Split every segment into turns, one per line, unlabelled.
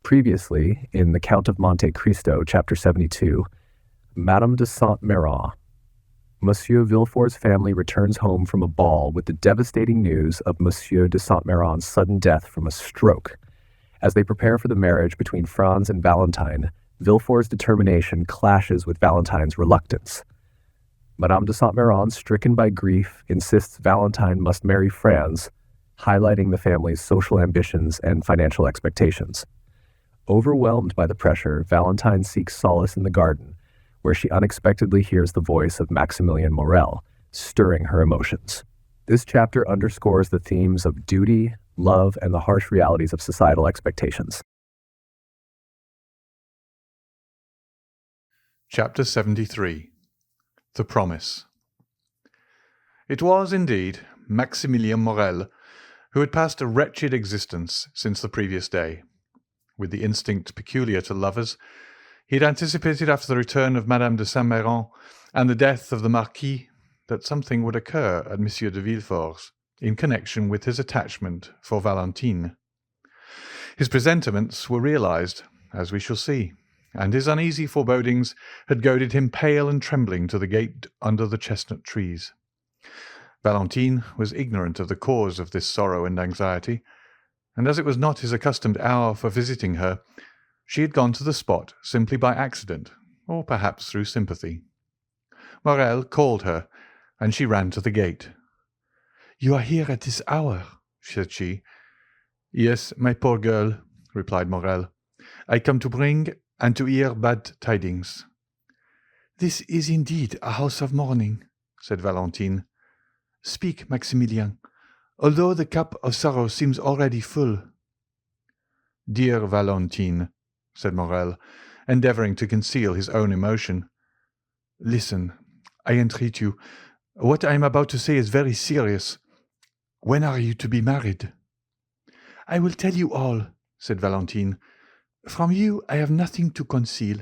Previously, in the Count of Monte Cristo, chapter 72, Madame de Saint-Méran. Monsieur Villefort's family returns home from a ball with the devastating news of Monsieur de Saint-Méran's sudden death from a stroke. As they prepare for the marriage between Franz and Valentine, Villefort's determination clashes with Valentine's reluctance. Madame de Saint-Méran, stricken by grief, insists Valentine must marry Franz, highlighting the family's social ambitions and financial expectations. Overwhelmed by the pressure, Valentine seeks solace in the garden, where she unexpectedly hears the voice of Maximilien Morel, stirring her emotions. This chapter underscores the themes of duty, love, and the harsh realities of societal expectations.
Chapter 73. The Promise. It was, indeed, Maximilien Morel who had passed a wretched existence since the previous day. With the instinct peculiar to lovers, he had anticipated after the return of Madame de Saint-Méran and the death of the Marquis that something would occur at Monsieur de Villefort's in connection with his attachment for Valentine. His presentiments were realized, as we shall see, and his uneasy forebodings had goaded him pale and trembling to the gate under the chestnut trees. Valentine was ignorant of the cause of this sorrow and anxiety, and as it was not his accustomed hour for visiting her, she had gone to the spot simply by accident, or perhaps through sympathy. Morel called her, and she ran to the gate. "You are here at this hour," said she. "Yes, my poor girl," replied Morel. "I come to bring and to hear bad tidings." "This is indeed a house of mourning," said Valentine. "Speak, Maximilien, although the cup of sorrow seems already full." "Dear Valentine," said Morel, endeavouring to conceal his own emotion. "Listen, I entreat you. What I am about to say is very serious. When are you to be married?" "I will tell you all," said Valentine. "From you I have nothing to conceal.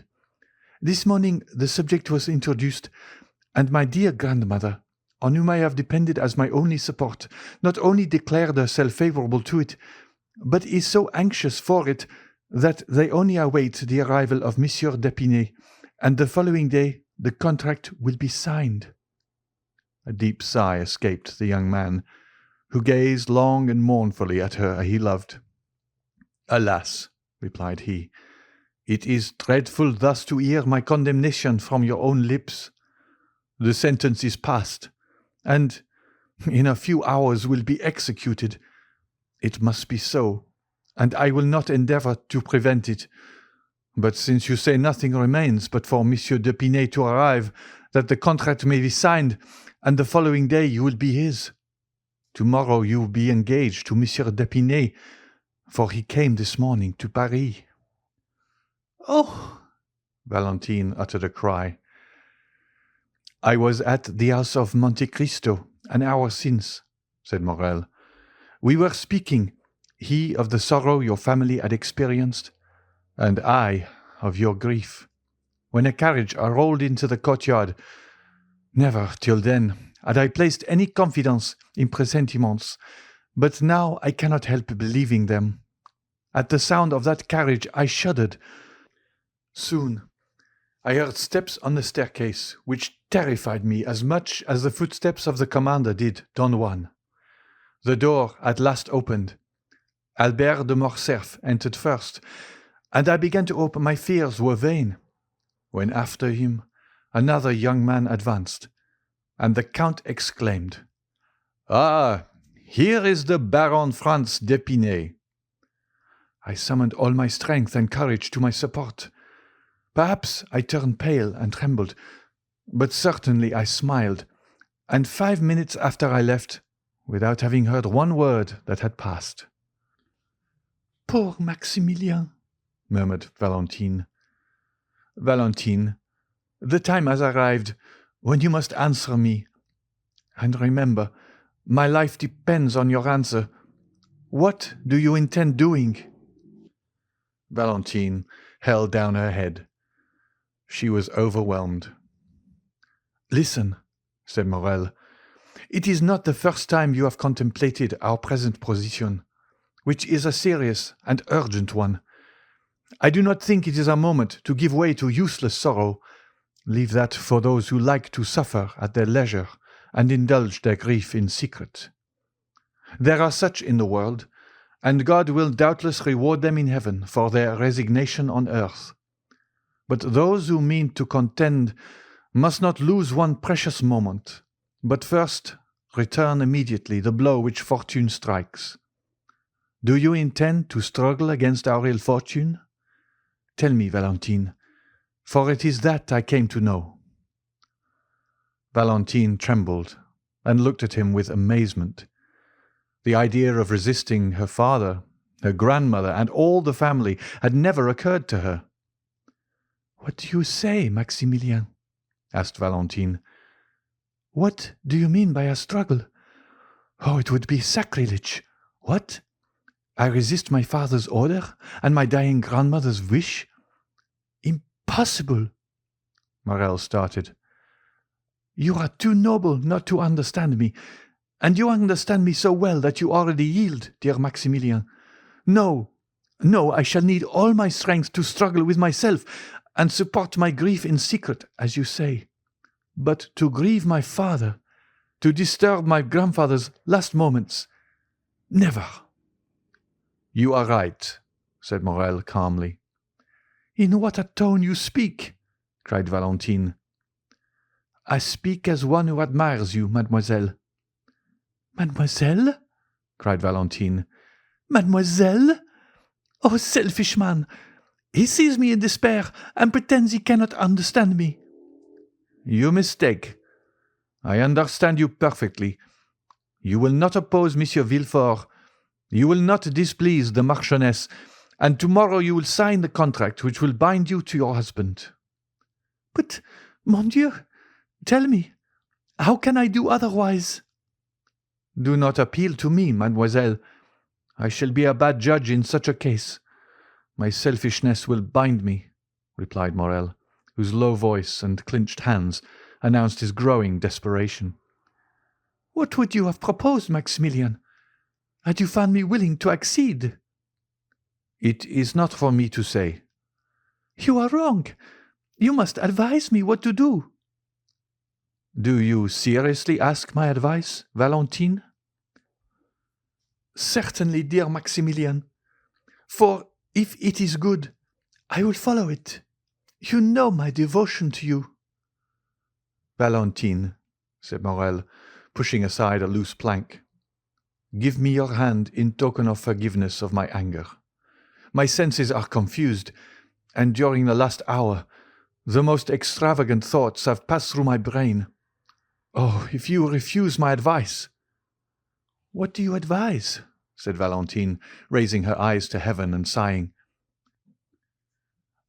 This morning the subject was introduced, and my dear grandmother, on whom I have depended as my only support, not only declared herself favourable to it, but is so anxious for it that they only await the arrival of Monsieur d'Épinay, and the following day the contract will be signed." A deep sigh escaped the young man, who gazed long and mournfully at her he loved. "Alas," replied he, "it is dreadful thus to hear my condemnation from your own lips. The sentence is passed, and in a few hours will be executed. It must be so, and I will not endeavour to prevent it. But since you say nothing remains but for Monsieur d'Épinay to arrive, that the contract may be signed, and the following day you will be his. Tomorrow you will be engaged to Monsieur d'Épinay, for he came this morning to Paris." "Oh!" Valentine uttered a cry. "I was at the house of Monte Cristo an hour since," said Morel. "We were speaking, he of the sorrow your family had experienced, and I of your grief, when a carriage rolled into the courtyard. Never till then had I placed any confidence in presentiments, but now I cannot help believing them. At the sound of that carriage I shuddered. Soon I heard steps on the staircase, which terrified me as much as the footsteps of the commander did Don Juan. The door at last opened. Albert de Morcerf entered first, and I began to hope my fears were vain, when after him another young man advanced, and the Count exclaimed, 'Ah, here is the Baron Franz d'Épinay.' I summoned all my strength and courage to my support. Perhaps I turned pale and trembled, but certainly I smiled, and 5 minutes after I left, without having heard one word that had passed." "Poor Maximilien," murmured Valentine. "Valentine, the time has arrived when you must answer me. And remember, my life depends on your answer. What do you intend doing?" Valentine held down her head. She was overwhelmed. "Listen," said Morel. "It is not the first time you have contemplated our present position, which is a serious and urgent one. I do not think it is a moment to give way to useless sorrow. Leave that for those who like to suffer at their leisure and indulge their grief in secret. There are such in the world, and God will doubtless reward them in heaven for their resignation on earth. But those who mean to contend must not lose one precious moment, but first return immediately the blow which fortune strikes. Do you intend to struggle against our ill fortune? Tell me, Valentine, for it is that I came to know." Valentine trembled and looked at him with amazement. The idea of resisting her father, her grandmother, and all the family had never occurred to her. "What do you say, Maximilien?" asked Valentine. "What do you mean by a struggle? Oh, it would be sacrilege. What? I resist my father's order and my dying grandmother's wish? Impossible!" Morel started. "You are too noble not to understand me, and you understand me so well that you already yield, dear Maximilien. No, no, I shall need all my strength to struggle with myself and support my grief in secret, as you say. But to grieve my father, to disturb my grandfather's last moments, never." "You are right," said Morel calmly. "In what a tone you speak!" cried Valentine. "I speak as one who admires you, mademoiselle." "Mademoiselle?" cried Valentine. "Mademoiselle? Oh, selfish man! He sees me in despair and pretends he cannot understand me." "You mistake. I understand you perfectly. You will not oppose Monsieur Villefort. You will not displease the Marchioness, and tomorrow you will sign the contract which will bind you to your husband." "But, mon Dieu, tell me, how can I do otherwise?" "Do not appeal to me, mademoiselle. I shall be a bad judge in such a case. My selfishness will bind me," replied Morel, whose low voice and clenched hands announced his growing desperation. "What would you have proposed, Maximilien? Had you found me willing to accede?" "It is not for me to say." "You are wrong. You must advise me what to do." "Do you seriously ask my advice, Valentine?" "Certainly, dear Maximilien. For if it is good, I will follow it. You know my devotion to you." "Valentine," said Morel, pushing aside a loose plank, "give me your hand in token of forgiveness of my anger. My senses are confused, and during the last hour the most extravagant thoughts have passed through my brain. Oh, if you refuse my advice—"
"What do you advise?" said Valentine, raising her eyes to heaven and sighing.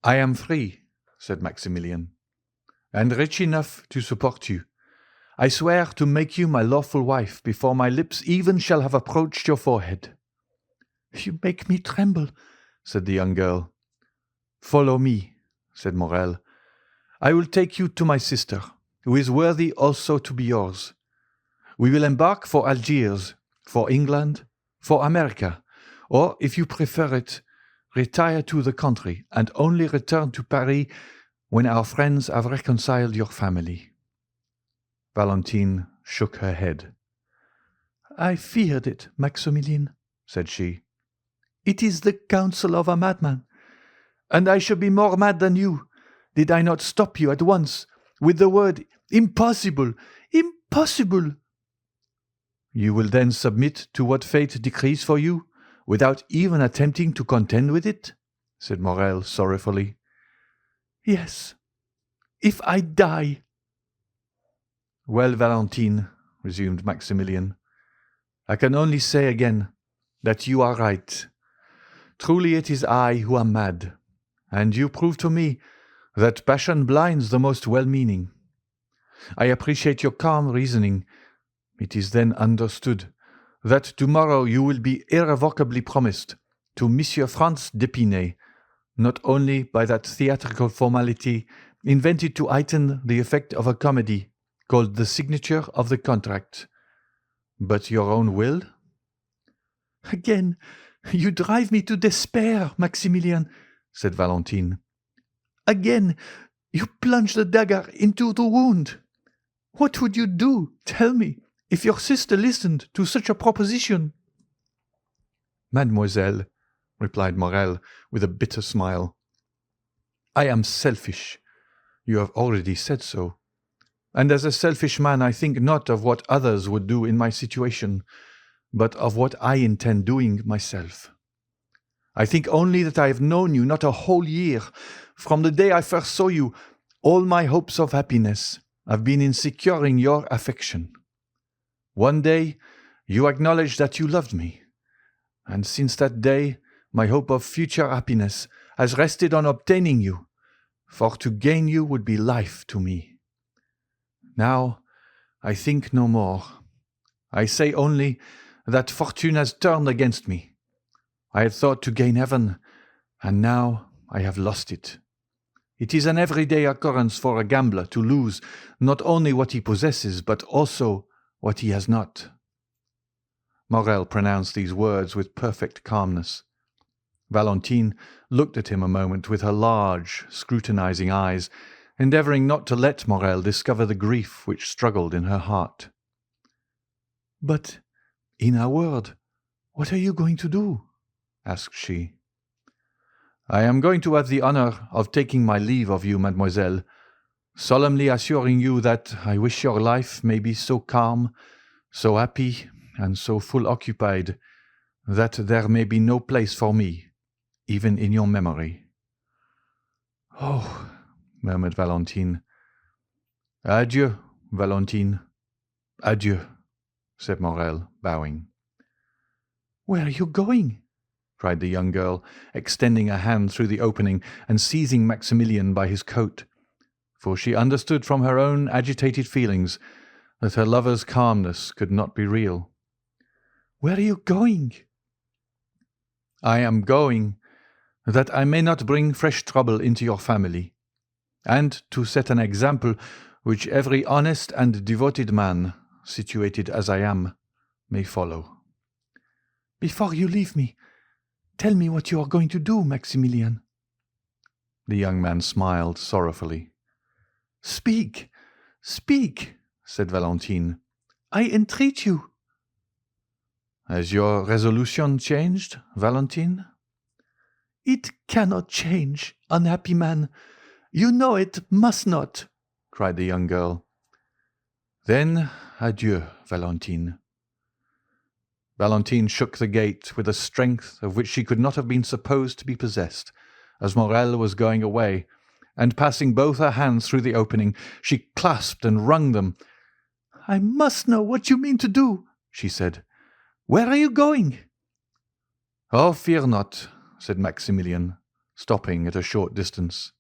"I am free," said Maximilien, "and rich enough to support you. I swear to make you my lawful wife before my lips even shall have approached your forehead."
"You make me tremble," said the young girl.
"Follow me," said Morel. "I will take you to my sister, who is worthy also to be yours. We will embark for Algiers, for England, for America, or, if you prefer it, retire to the country and only return to Paris when our friends have reconciled your family." Valentine shook her head.
"I feared it, Maximilien," said she. "It is the counsel of a madman, and I should be more mad than you did I not stop you at once with the word impossible, impossible."
"You will then submit to what fate decrees for you, without even attempting to contend with it?" said Morel sorrowfully.
"Yes, if I die."
"Well, Valentine," resumed Maximilien, "I can only say again that you are right. Truly it is I who am mad, and you prove to me that passion blinds the most well-meaning. I appreciate your calm reasoning. It is then understood that tomorrow you will be irrevocably promised to Monsieur Franz d'Épinay, not only by that theatrical formality invented to heighten the effect of a comedy, called the signature of the contract, but your own will?"
"Again, you drive me to despair, Maximilien.
said Valentine.
Again, you plunge the dagger into the wound. What would you do, tell me, if your sister listened to such a proposition?
Mademoiselle, replied Morel with a bitter smile, I am selfish. You have already said so. And as a selfish man, I think not of what others would do in my situation, but of what I intend doing myself. I think only that I have known you not a whole year. From the day I first saw you, all my hopes of happiness have been in securing your affection. One day you acknowledged that you loved me, and since that day my hope of future happiness has rested on obtaining you, for to gain you would be life to me. Now I think no more. I say only that fortune has turned against me. I had thought to gain heaven, and now I have lost it. It is an everyday occurrence for a gambler to lose not only what he possesses, but also what he has not. Morel pronounced these words with perfect calmness. Valentine looked at him a moment with her large, scrutinizing eyes, endeavouring not to let Morel discover the grief which struggled in her heart.
But, in a word, what are you going to do?
Asked she. I am going to have the honour of taking my leave of you, mademoiselle, solemnly assuring you that I wish your life may be so calm, so happy, and so full occupied, that there may be no place for me, even in your memory.
Oh,
murmured Valentine. Adieu, Valentine. Adieu, said Morel, bowing.
Where are you going?
Cried the young girl, extending a hand through the opening and seizing Maximilien by his coat, for she understood from her own agitated feelings that her lover's calmness could not be real.
Where are you going?
I am going that I may not bring fresh trouble into your family, and to set an example which every honest and devoted man, situated as I am, may follow.
Before you leave me, tell me what you are going to do, Maximilien.
The young man smiled sorrowfully.
Speak, speak, said Valentine. I entreat you.
Has your resolution changed, Valentine?
It cannot change, unhappy man. You know it must not, cried the young girl.
Then adieu, Valentine. Valentine shook the gate with a strength of which she could not have been supposed to be possessed, as Morel was going away, and passing both her hands through the opening, she clasped and wrung them.
I must know what you mean to do, she said. Where are you going?
Oh, fear not, said Maximilien, stopping at a short distance.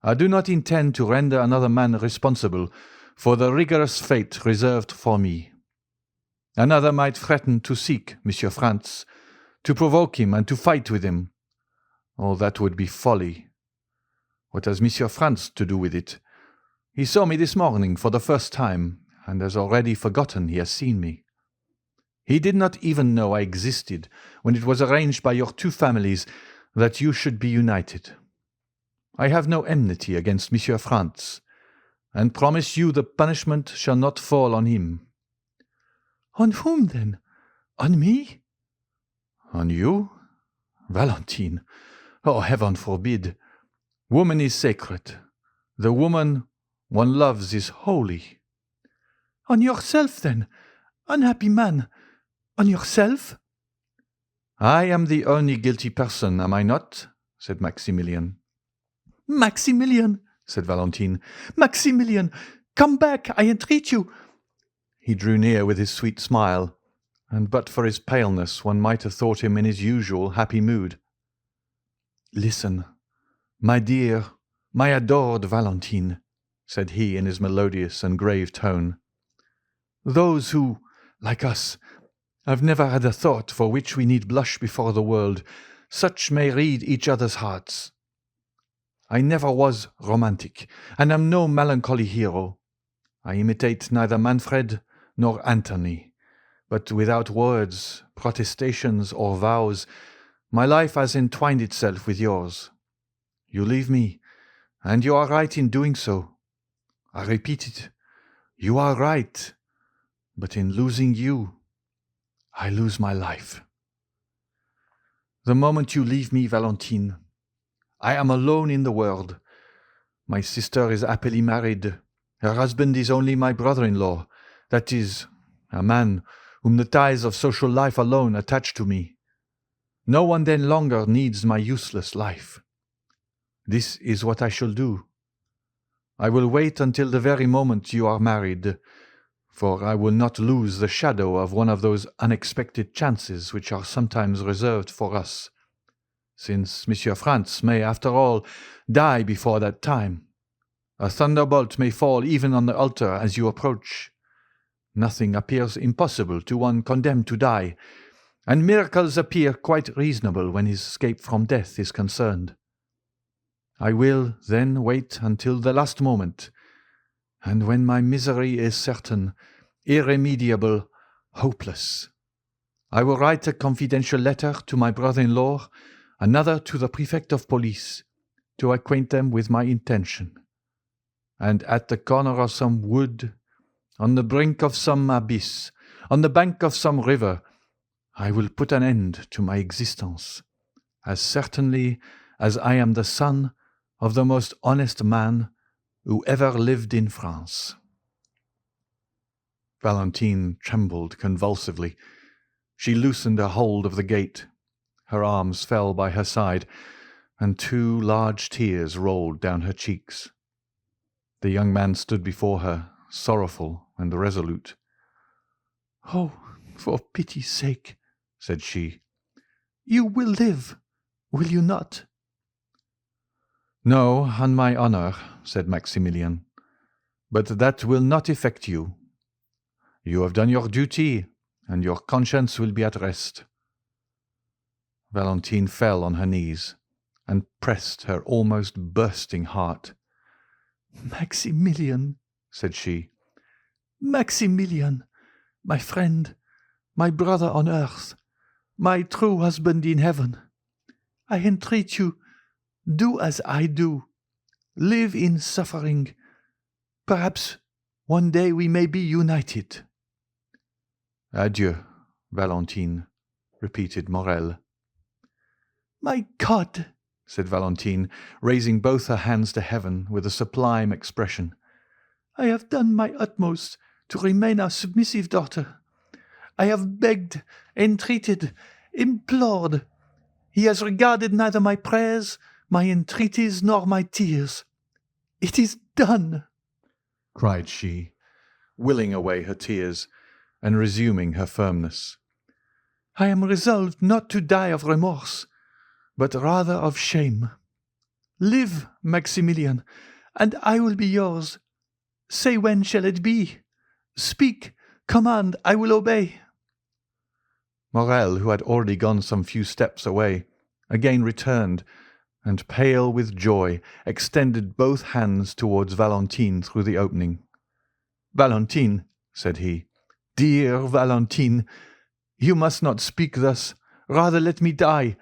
I do not intend to render another man responsible for the rigorous fate reserved for me. Another might threaten to seek Monsieur Franz, to provoke him and to fight with him. All that would be folly. What has Monsieur Franz to do with it? He saw me this morning for the first time, and has already forgotten he has seen me. He did not even know I existed when it was arranged by your two families that you should be united. I have no enmity against Monsieur Franz, and promise you the punishment shall not fall on him.
On whom, then? On me?
On you? Valentine, oh, heaven forbid! Woman is sacred. The woman one loves is holy.
On yourself, then, unhappy man, on yourself?
I am the only guilty person, am I not? Said Maximilien.
Maximilien, said Valentine. Maximilien, come back, I entreat you.
He drew near with his sweet smile, and but for his paleness one might have thought him in his usual happy mood. Listen, my dear, my adored Valentine, said he in his melodious and grave tone. Those who, like us, have never had a thought for which we need blush before the world, such may read each other's hearts. I never was romantic, and am no melancholy hero. I imitate neither Manfred nor Antony, but without words, protestations, or vows, My life has entwined itself with yours. You leave me, and you are right in doing so. I repeat it, you are right, but in losing you, I lose my life. The moment you leave me, Valentine, I am alone in the world. My sister is happily married. Her husband is only my brother-in-law, that is, a man whom the ties of social life alone attach to me. No one then longer needs my useless life. This is what I shall do. I will wait until the very moment you are married, for I will not lose the shadow of one of those unexpected chances which are sometimes reserved for us, since Monsieur Franz may, after all, die before that time. A thunderbolt may fall even on the altar as you approach. Nothing appears impossible to one condemned to die, and miracles appear quite reasonable when his escape from death is concerned. I will then wait until the last moment, and when my misery is certain, irremediable, hopeless, I will write a confidential letter to my brother-in-law, another to the prefect of police, to acquaint them with my intention. And at the corner of some wood, on the brink of some abyss, on the bank of some river, I will put an end to my existence, as certainly as I am the son of the most honest man who ever lived in France. Valentine trembled convulsively. She loosened her hold of the gate. Her arms fell by her side, and 2 large tears rolled down her cheeks. The young man stood before her, sorrowful and resolute.
"Oh, for pity's sake," said she, "you will live, will you not?"
"No, on my honor," said Maximilien, "but that will not affect you. You have done your duty, and your conscience will be at rest." Valentine fell on her knees and pressed her almost bursting heart.
"Maximilien," said she, "Maximilien, my friend, my brother on earth, my true husband in heaven, I entreat you, do as I do. Live in suffering. Perhaps one day we may be united."
"Adieu, Valentine," repeated Morel.
"My God,"
said Valentine, raising both her hands to heaven with a sublime expression,
"I have done my utmost to remain a submissive daughter. I have begged, entreated, implored. He has regarded neither my prayers, my entreaties, nor my tears. It is done,"
cried she, willing away her tears and resuming her firmness.
"I am resolved not to die of remorse, but rather of shame. Live, Maximilien, and I will be yours. Say when shall it be? Speak, command, I will obey."
Morel, who had already gone some few steps away, again returned, and pale with joy, extended both hands towards Valentine through the opening. "Valentine," said he, "dear Valentine, you must not speak thus. Rather let me die.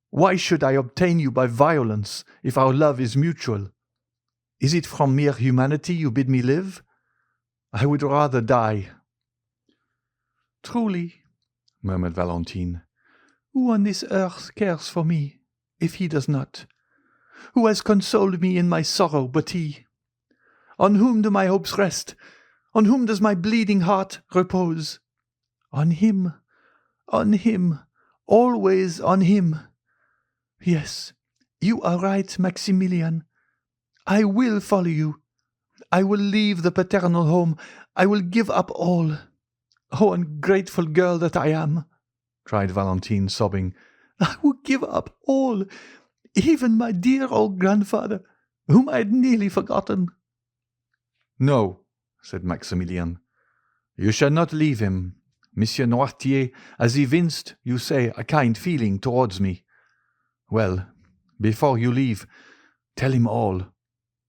Why should I obtain you by violence, if our love is mutual? Is it from mere humanity you bid me live? I would rather die."
"Truly,"
murmured Valentine,
"who on this earth cares for me, if he does not? Who has consoled me in my sorrow but he? On whom do my hopes rest? On whom does my bleeding heart repose? On him, always on him. Yes, you are right, Maximilien. I will follow you. I will leave the paternal home. I will give up all. Oh, ungrateful girl that I am!"
cried Valentine, sobbing.
"I will give up all, even my dear old grandfather, whom I had nearly forgotten."
"No," said Maximilien, "you shall not leave him. Monsieur Noirtier has evinced, you say, a kind feeling towards me. Well, before you leave, tell him all.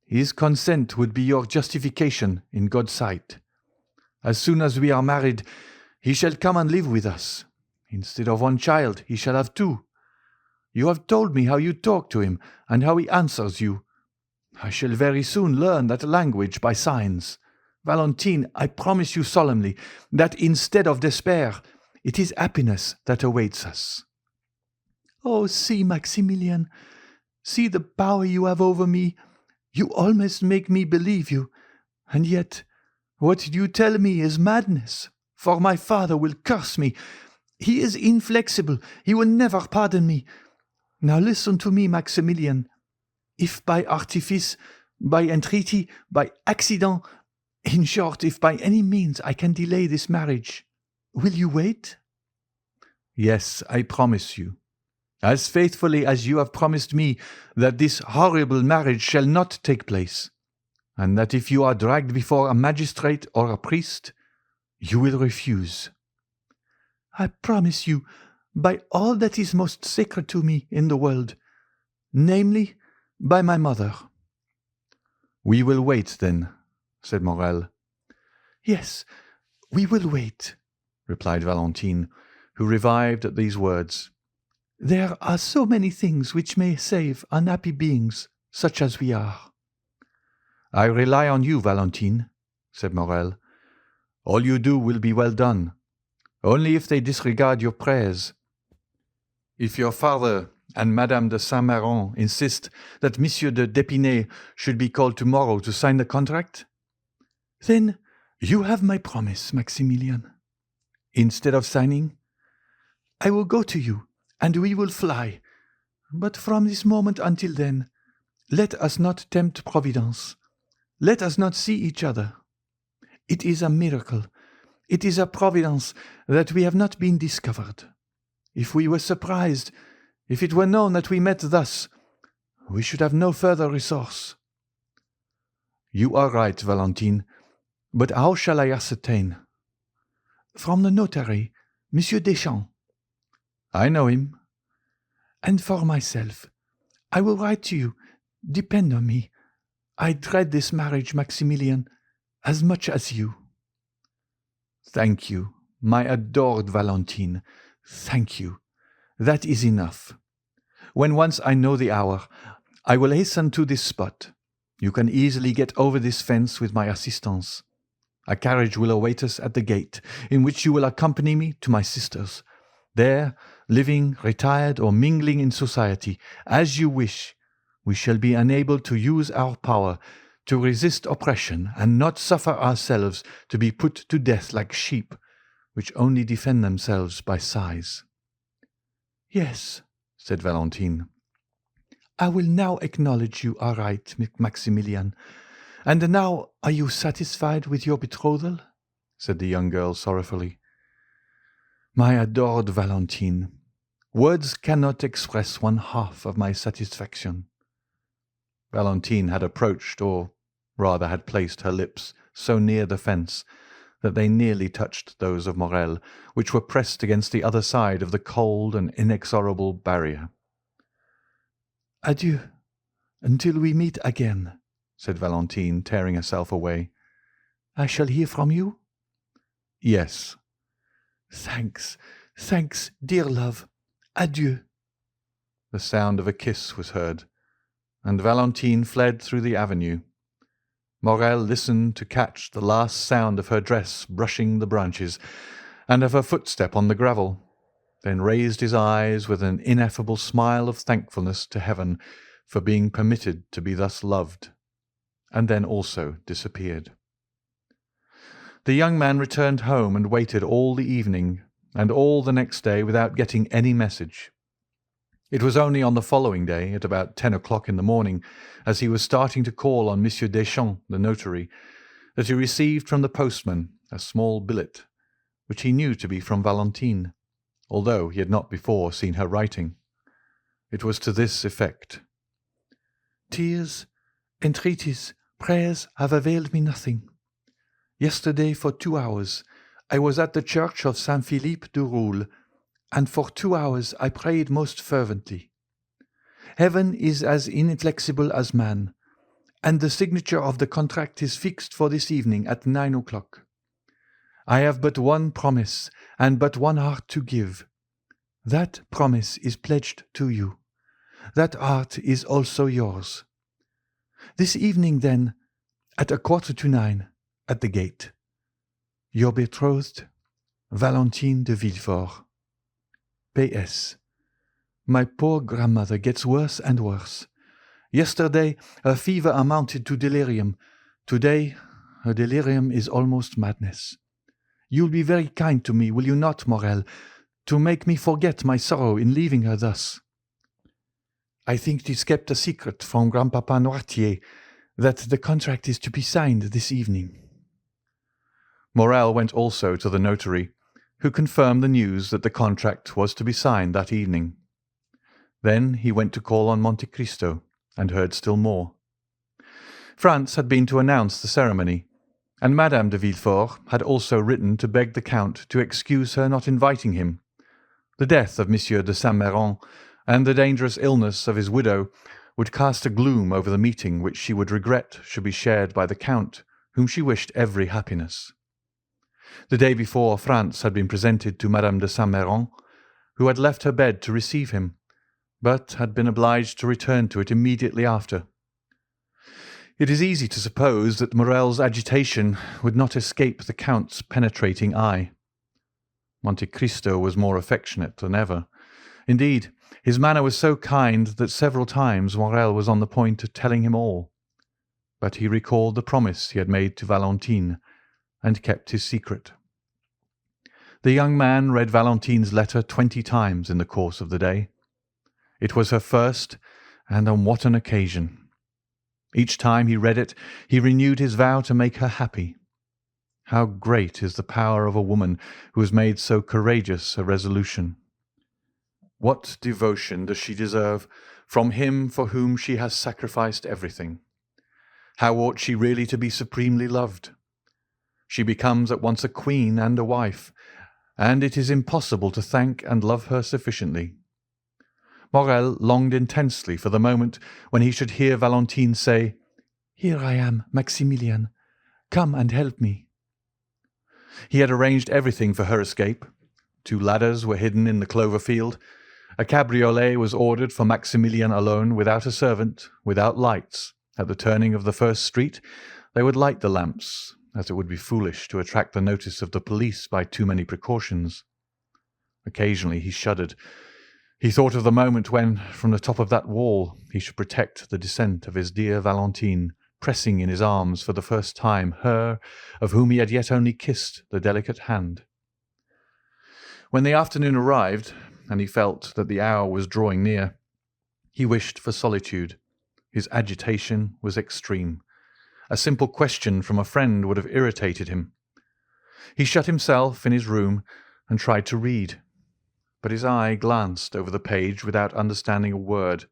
His consent would be your justification in God's sight. As soon as we are married, he shall come and live with us. Instead of 1 child, he shall have 2.
You have told me how you talk to him and how he answers you. I shall very soon learn that language by signs. Valentine, I promise you solemnly that instead of despair, it is happiness that awaits us." "Oh, see, Maximilien, see the power you have over me. You almost make me believe you. And yet, what you tell me is madness, for my father will curse me. He is inflexible. He will never pardon me. Now listen to me, Maximilien. If by artifice, by entreaty, by accident, in short, if by any means I can delay this marriage, will you wait?" "Yes, I promise you, as faithfully as you have promised me that this horrible marriage shall not take place, and that if you are dragged before a magistrate or a priest, you will refuse." "I promise you, by all that is most sacred to me in the world, namely, by my mother." "We will wait, then," said Morrel. "Yes, we will wait," replied Valentine, who revived at these words. "There are so many things which may save unhappy beings such as we are." "I rely on you, Valentine," said Morrel. "All you do will be well done, only if they disregard your prayers. If your father and Madame de Saint-Méran insist that Monsieur de d'Épinay should be called tomorrow to sign the contract, then you have my promise, Maximilien. Instead of signing, I will go to you, and we will fly. But from this moment until then, let us not tempt Providence. Let us not see each other. It is a miracle. It is a providence that we have not been discovered. If we were surprised, if it were known that we met thus, we should have no further resource." "You are right, Valentine, but how shall I ascertain?" "From the notary, Monsieur Deschamps." "I know him." "And for myself, I will write to you. Depend on me. I dread this marriage, Maximilien, as much as you." "Thank you, my adored Valentine. Thank you. That is enough. When once I know the hour, I will hasten to this spot. You can easily get over this fence with my assistance. A carriage will await us at the gate, in which you will accompany me to my sister's. There, living, retired, or mingling in society, as you wish, we shall be enabled to use our power, to resist oppression, and not suffer ourselves to be put to death like sheep, which only defend themselves by sighs." "Yes," said Valentine. "I will now acknowledge you are right, Maximilien. And now are you satisfied with your betrothal?" said the young girl sorrowfully. "My adored Valentine, words cannot express one half of my satisfaction." Valentine had approached, or rather had placed her lips so near the fence that they nearly touched those of Morrel, which were pressed against the other side of the cold and inexorable barrier. "Adieu, until we meet again," said Valentine, tearing herself away. "I shall hear from you?" "Yes." "Thanks, thanks, dear love. Adieu." The sound of a kiss was heard, and Valentine fled through the avenue. Morrel listened to catch the last sound of her dress brushing the branches, and of her footstep on the gravel, then raised his eyes with an ineffable smile of thankfulness to heaven for being permitted to be thus loved, and then also disappeared. The young man returned home and waited all the evening and all the next day without getting any message. It was only on the following day, at about 10 o'clock in the morning, as he was starting to call on Monsieur Deschamps, the notary, that he received from the postman a small billet, which he knew to be from Valentine, although he had not before seen her writing. It was to this effect: "Tears, entreaties, prayers have availed me nothing. Yesterday, for 2 hours, I was at the church of Saint-Philippe du Roule, and for 2 hours I prayed most fervently. Heaven is as inflexible as man, and the signature of the contract is fixed for this evening at 9 o'clock. I have but one promise and but one heart to give. That promise is pledged to you, That art is also yours. This evening, then, at 9:15, at the gate. Your betrothed, Valentine de Villefort. P.S. My poor grandmother gets worse and worse. Yesterday her fever amounted to delirium. Today her delirium is almost madness. You'll be very kind to me, will you not, Morel, to make me forget my sorrow in leaving her thus? I think 'tis kept a secret from Grandpapa Noirtier that the contract is to be signed this evening.
Morel went also to the notary, who confirmed the news that the contract was to be signed that evening. Then he went to call on Monte Cristo, and heard still more. Franz had been to announce the ceremony, and Madame de Villefort had also written to beg the Count to excuse her not inviting him. The death of Monsieur de Saint-Méran and the dangerous illness of his widow would cast a gloom over the meeting which she would regret should be shared by the Count, whom she wished every happiness. The day before, Franz had been presented to Madame de Saint-Méran, who had left her bed to receive him, but had been obliged to return to it immediately after. It is easy to suppose that Morel's agitation would not escape the Count's penetrating eye. Monte Cristo was more affectionate than ever. Indeed, his manner was so kind that several times Morel was on the point of telling him all. But he recalled the promise he had made to Valentine, and kept his secret. The young man read Valentine's letter 20 times in the course of the day. It was her first, and on what an occasion! Each time he read it, he renewed his vow to make her happy. How great is the power of a woman who has made so courageous a resolution! What devotion does she deserve from him for whom she has sacrificed everything? How ought she really to be supremely loved? She becomes at once a queen and a wife, and it is impossible to thank and love her sufficiently. Morel longed intensely for the moment when he should hear Valentine say, "Here I am, Maximilien. Come and help me." He had arranged everything for her escape. 2 ladders were hidden in the clover field. A cabriolet was ordered for Maximilien alone, without a servant, without lights. At the turning of the first street, they would light the lamps, as it would be foolish to attract the notice of the police by too many precautions. Occasionally he shuddered. He thought of the moment when, from the top of that wall, he should protect the descent of his dear Valentine, pressing in his arms for the first time her of whom he had yet only kissed the delicate hand. When the afternoon arrived, and he felt that the hour was drawing near, he wished for solitude. His agitation was extreme. A simple question from a friend would have irritated him. He shut himself in his room and tried to read, but his eye glanced over the page without understanding a word,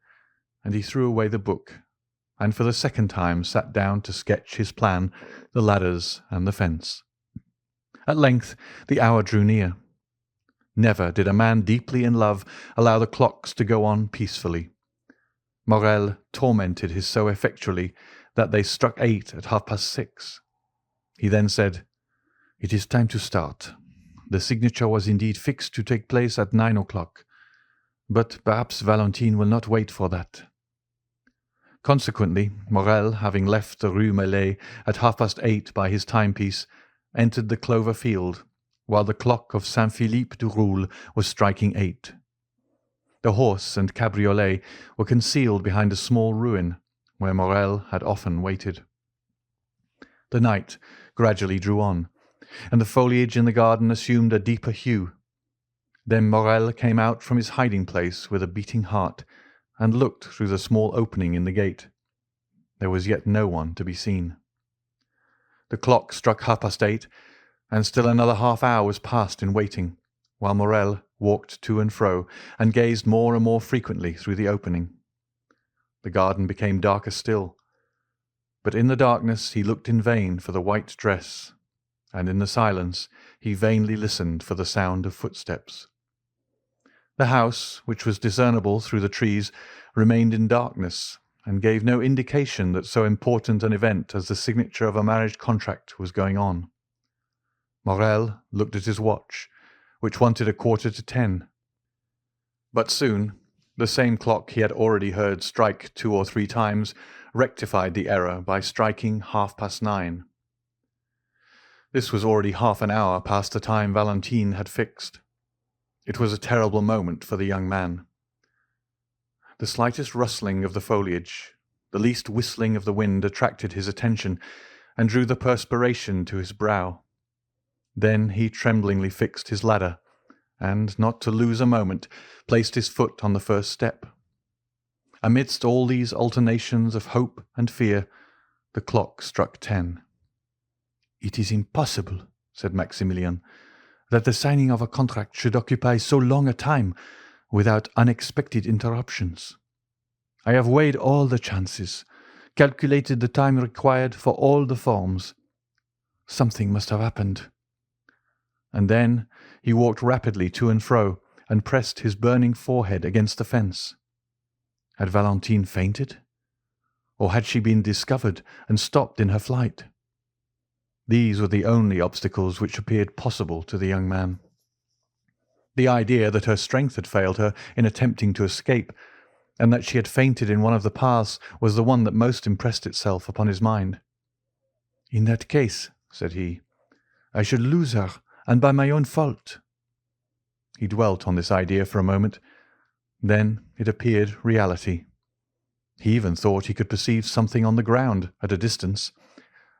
and he threw away the book, and for the second time sat down to sketch his plan, the ladders and the fence. At length the hour drew near. Never did a man deeply in love allow the clocks to go on peacefully. Morel tormented his so effectually that they struck 8 at 6:30. He then said, "It is time to start. The signature was indeed fixed to take place at 9 o'clock, but perhaps Valentine will not wait for that." Consequently, Morel, having left the Rue Meslay at 8:30 by his timepiece, entered the clover field, while the clock of Saint-Philippe du Roule was striking 8. The horse and cabriolet were concealed behind a small ruin, where Morel had often waited. The night gradually drew on, and the foliage in the garden assumed a deeper hue. Then Morel came out from his hiding-place with a beating heart, and looked through the small opening in the gate. There was yet no one to be seen. The clock struck 8:30, and still another half-hour was passed in waiting, while Morel walked to and fro, and gazed more and more frequently through the opening. The garden became darker still, but in the darkness he looked in vain for the white dress, and in the silence he vainly listened for the sound of footsteps. The house, which was discernible through the trees, remained in darkness, and gave no indication that so important an event as the signature of a marriage contract was going on. Morel looked at his watch, which wanted 9:45. But soon The same clock he had already heard strike 2 or 3 times rectified the error by striking 9:30. This was already half an hour past the time Valentine had fixed. It was a terrible moment for the young man. The slightest rustling of the foliage, the least whistling of the wind attracted his attention and drew the perspiration to his brow. Then he tremblingly fixed his ladder, and, not to lose a moment, placed his foot on the first step. Amidst all these alternations of hope and fear, the clock struck 10.
"It is impossible," said Maximilien, "that the signing of a contract should occupy so long a time without unexpected interruptions. I have weighed all the chances, calculated the time required for all the forms. Something must have happened." And then he walked rapidly to and fro and pressed his burning forehead against the fence. Had Valentine fainted? Or had she been discovered and stopped in her flight? These were the only obstacles which appeared possible to the young man. The idea that her strength had failed her in attempting to escape, and that she had fainted in one of the paths, was the one that most impressed itself upon his mind. "In that case," said he, "I should lose her, and by my own fault." He dwelt on this idea for a moment. Then it appeared reality. He even thought he could perceive something on the ground at a distance.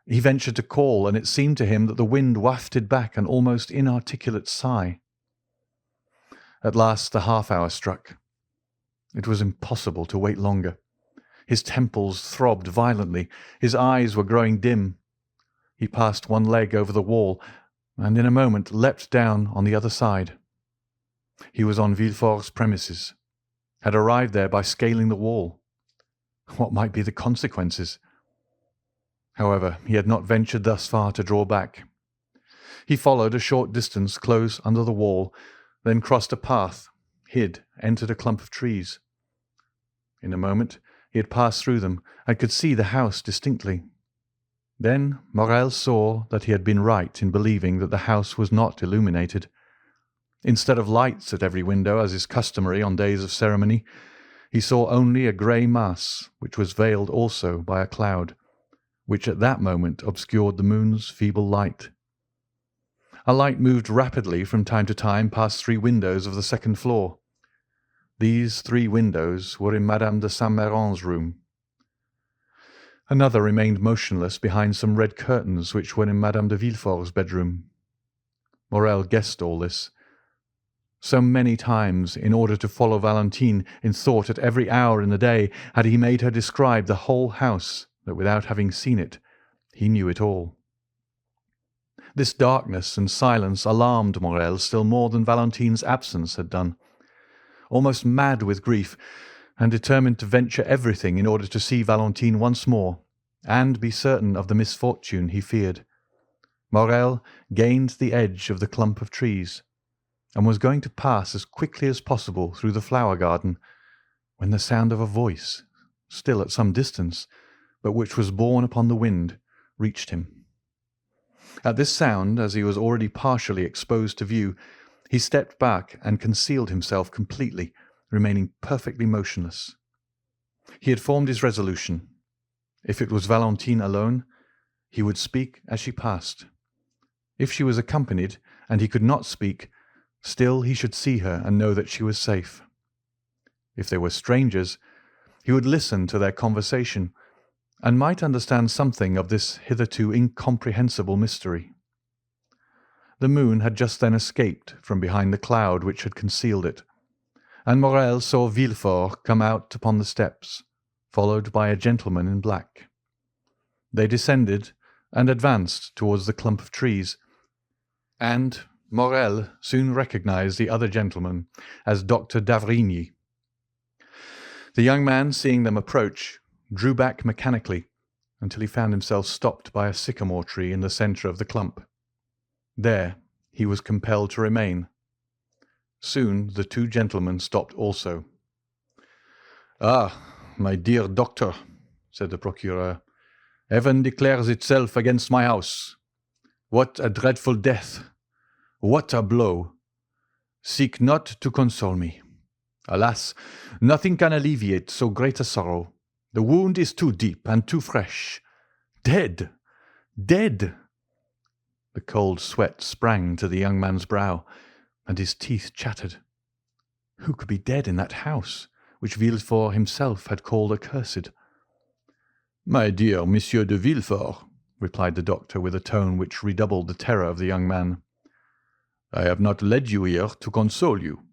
He ventured to call, and it seemed to him that the wind wafted back an almost inarticulate sigh. At last the half-hour struck. It was impossible to wait longer. His temples throbbed violently. His eyes were growing dim. He passed one leg over the wall, and in a moment leapt down on the other side. He was on Villefort's premises, had arrived there by scaling the wall. What might be the consequences? However, he had not ventured thus far to draw back. He followed a short distance close under the wall, then crossed a path, hid, entered a clump of trees. In a moment he had passed through them and could see the house distinctly. Then Morel saw that he had been right in believing that the house was not illuminated. Instead of lights at every window, as is customary on days of ceremony, he saw only a grey mass, which was veiled also by a cloud, which at that moment obscured the moon's feeble light. A light moved rapidly from time to time past 3 windows of the second floor. These 3 windows were in Madame de Saint-Méran's room. Another remained motionless behind some red curtains which were in Madame de Villefort's bedroom. Morel guessed all this. So many times, in order to follow Valentine in thought at every hour in the day, had he made her describe the whole house, that without having seen it, he knew it all. This darkness and silence alarmed Morel still more than Valentine's absence had done. Almost mad with grief, and determined to venture everything in order to see Valentine once more, and be certain of the misfortune he feared, Morel gained the edge of the clump of trees, and was going to pass as quickly as possible through the flower garden, when the sound of a voice, still at some distance, but which was borne upon the wind, reached him. At this sound, as he was already partially exposed to view, he stepped back and concealed himself completely, remaining perfectly motionless. He had formed his resolution. If it was Valentine alone, he would speak as she passed. If she was accompanied, and he could not speak, still he should see her and know that she was safe. If they were strangers, he would listen to their conversation, and might understand something of this hitherto incomprehensible mystery. The moon had just then escaped from behind the cloud which had concealed it, and Morel saw Villefort come out upon the steps, followed by a gentleman in black. They descended and advanced towards the clump of trees, and Morel soon recognized the other gentleman as Dr. d'Avrigny. The young man, seeing them approach, drew back mechanically until he found himself stopped by a sycamore tree in the centre of the clump. There he was compelled to remain. Soon the 2 gentlemen stopped also. "Ah, my dear doctor," said the procureur, "heaven declares itself against my house. What a dreadful death! What a blow! Seek not to console me.
Alas, nothing can alleviate so great a sorrow. The wound is too deep and too fresh. Dead! Dead! The cold sweat sprang to the young man's brow, and his teeth chattered. Who could be dead in that house, which Villefort himself had called accursed? "My dear Monsieur de Villefort," replied the doctor with a tone which redoubled the terror of the young man, "I have not led you here to console you.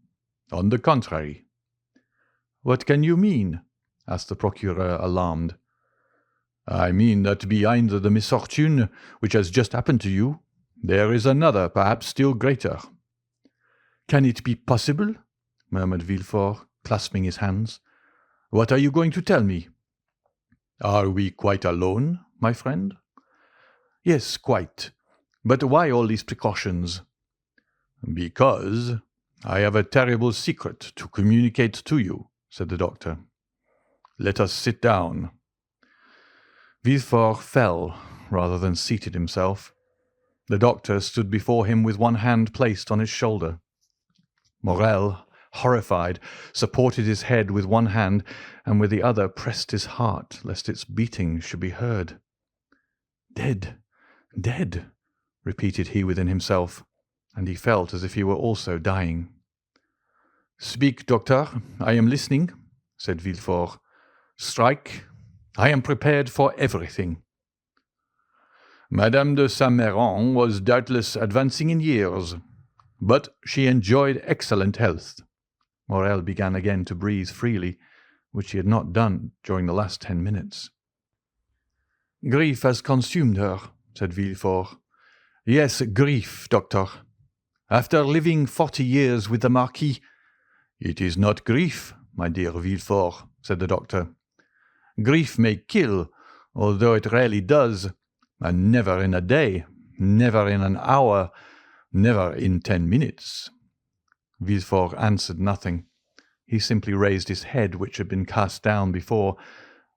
On the contrary." "What can you mean?" asked the procureur, alarmed. "I mean that behind the misfortune which has just happened to you, there is another, perhaps still greater." "Can it be possible?" murmured Villefort, clasping his hands. "What are you going to tell me?" "Are we quite alone, my friend?" "Yes, quite. But why all these precautions?" "Because I have a terrible secret to communicate to you," said the doctor. "Let us sit down." Villefort fell rather than seated himself. The doctor stood before him with one hand placed on his shoulder. Morrel, horrified, supported his head with one hand, and with the other pressed his heart, lest its beating should be heard. "Dead, dead," repeated he within himself, and he felt as if he were also dying. "Speak, doctor, I am listening," said Villefort. "Strike. I am prepared for everything." "Madame de Saint-Méran was doubtless advancing in years, but she enjoyed excellent health." Morrel began again to breathe freely, which he had not done during the last 10 minutes. "Grief has consumed her," said Villefort. "Yes, grief, doctor. After living 40 years with the Marquis—" "It is not grief, my dear Villefort," said the doctor. "Grief may kill, although it rarely does, and never in a day, never in an hour, never in 10 minutes." Villefort answered nothing. He simply raised his head, which had been cast down before,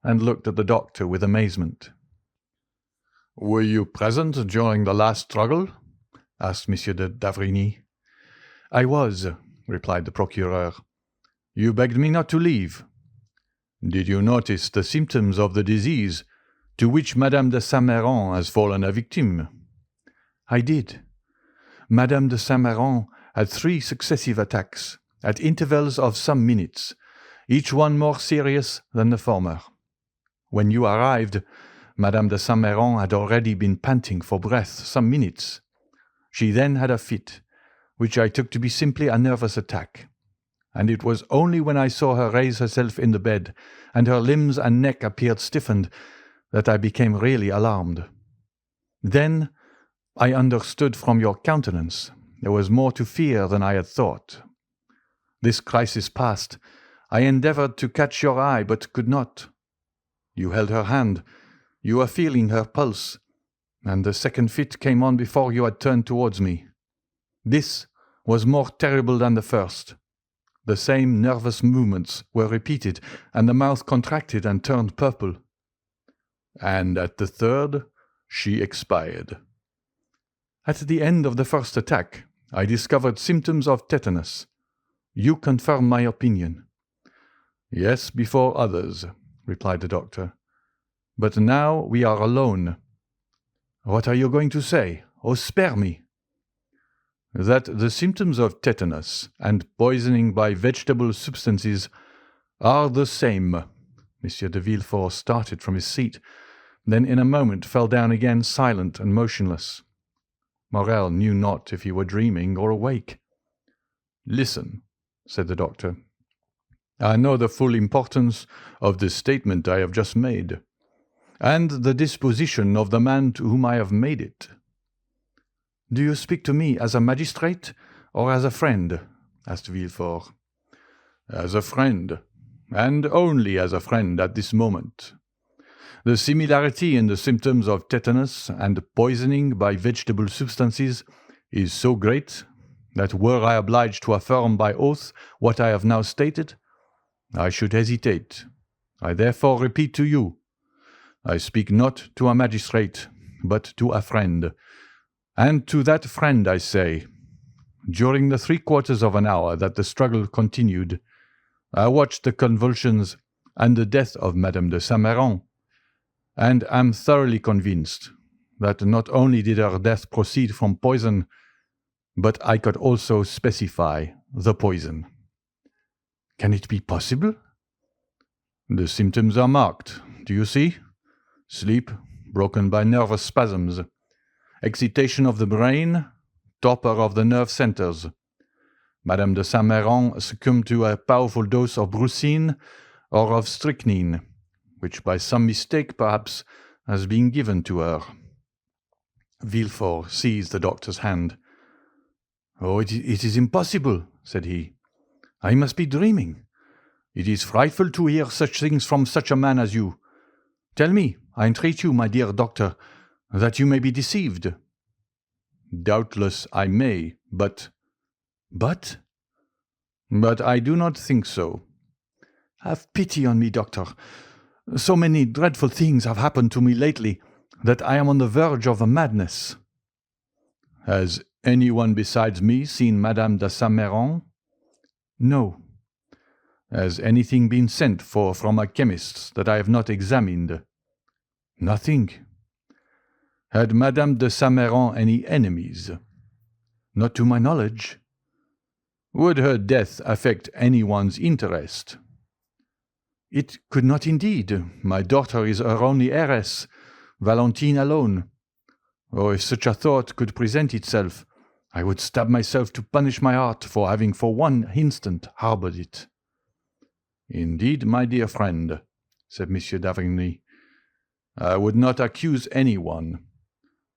and looked at the doctor with amazement. "Were you present during the last struggle?" asked Monsieur de D'avrigny. "I was," replied the procureur. "You begged me not to leave." "Did you notice the symptoms of the disease to which Madame de Saint-Méran has fallen a victim?" "I did. Madame de Saint-Méran had 3 successive attacks, at intervals of some minutes, each one more serious than the former. When you arrived, Madame de Saint-Méran had already been panting for breath some minutes. She then had a fit, which I took to be simply a nervous attack, and it was only when I saw her raise herself in the bed, and her limbs and neck appeared stiffened, that I became really alarmed. Then I understood from your countenance there was more to fear than I had thought. This crisis past, I endeavoured to catch your eye, but could not. You held her hand, you were feeling her pulse, and the second fit came on before you had turned towards me. This was more terrible than the first. The same nervous movements were repeated, and the mouth contracted and turned purple. And at the third, she expired. At the end of the first attack, I discovered symptoms of tetanus. You confirm my opinion." "Yes, before others," replied the doctor. "But now we are alone." "What are you going to say? Oh, spare me!" "That the symptoms of tetanus and poisoning by vegetable substances are the same." Monsieur de Villefort started from his seat, then in a moment fell down again silent and motionless. Morrel knew not if he were dreaming or awake. "Listen," said the doctor. "I know the full importance of the statement I have just made, and the disposition of the man to whom I have made it." "Do you speak to me as a magistrate or as a friend?" asked Villefort. "As a friend, and only as a friend at this moment. The similarity in the symptoms of tetanus and poisoning by vegetable substances is so great that were I obliged to affirm by oath what I have now stated, I should hesitate. I therefore repeat to you, I speak not to a magistrate, but to a friend. And to that friend I say, during the 3/4 of an hour that the struggle continued, I watched the convulsions and the death of Madame de Saint-Méran, and am thoroughly convinced that not only did her death proceed from poison, but I could also specify the poison. Can it be possible? The symptoms are marked, do you see? Sleep, broken by nervous spasms, excitation of the brain, torpor of the nerve centers. Madame de Saint-Méran succumbed to a powerful dose of brucine or of strychnine, which by some mistake perhaps has been given to her. Villefort seized the doctor's hand. "Oh, it is impossible," said he. "I must be dreaming. It is frightful to hear such things from such a man as you. Tell me, I entreat you, my dear doctor, that you may be deceived." "Doubtless I may, but—" "But?" "But I do not think so." "Have pity on me, doctor. So many dreadful things have happened to me lately that I am on the verge of a madness." "Has anyone besides me seen Madame de Saint-Méran?" "No." "Has anything been sent for from a chemist's that I have not examined?" "Nothing." "Had Madame de Saint-Méran any enemies?" "Not to my knowledge." "Would her death affect anyone's interest?" "It could not indeed. My daughter is her only heiress, Valentine alone. Oh, if such a thought could present itself, I would stab myself to punish my heart for having for one instant harbored it." "Indeed, my dear friend," said M. d'Avrigny, "I would not accuse anyone.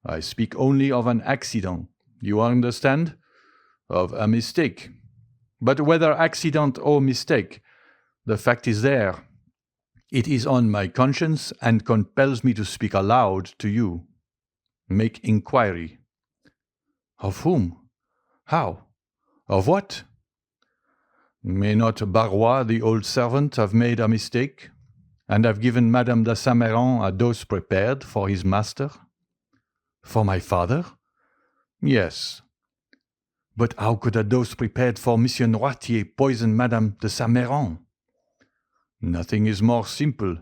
I speak only of an accident, you understand? Of a mistake. But whether accident or mistake, the fact is there. It is on my conscience and compels me to speak aloud to you. Make inquiry." "Of whom? How? Of what?" "May not Barrois, the old servant, have made a mistake, and have given Madame de Saint-Méran a dose prepared for his master?" "For my father?" "Yes." "But how could a dose prepared for Monsieur Noirtier poison Madame de Saint-Méran?" "Nothing is more simple.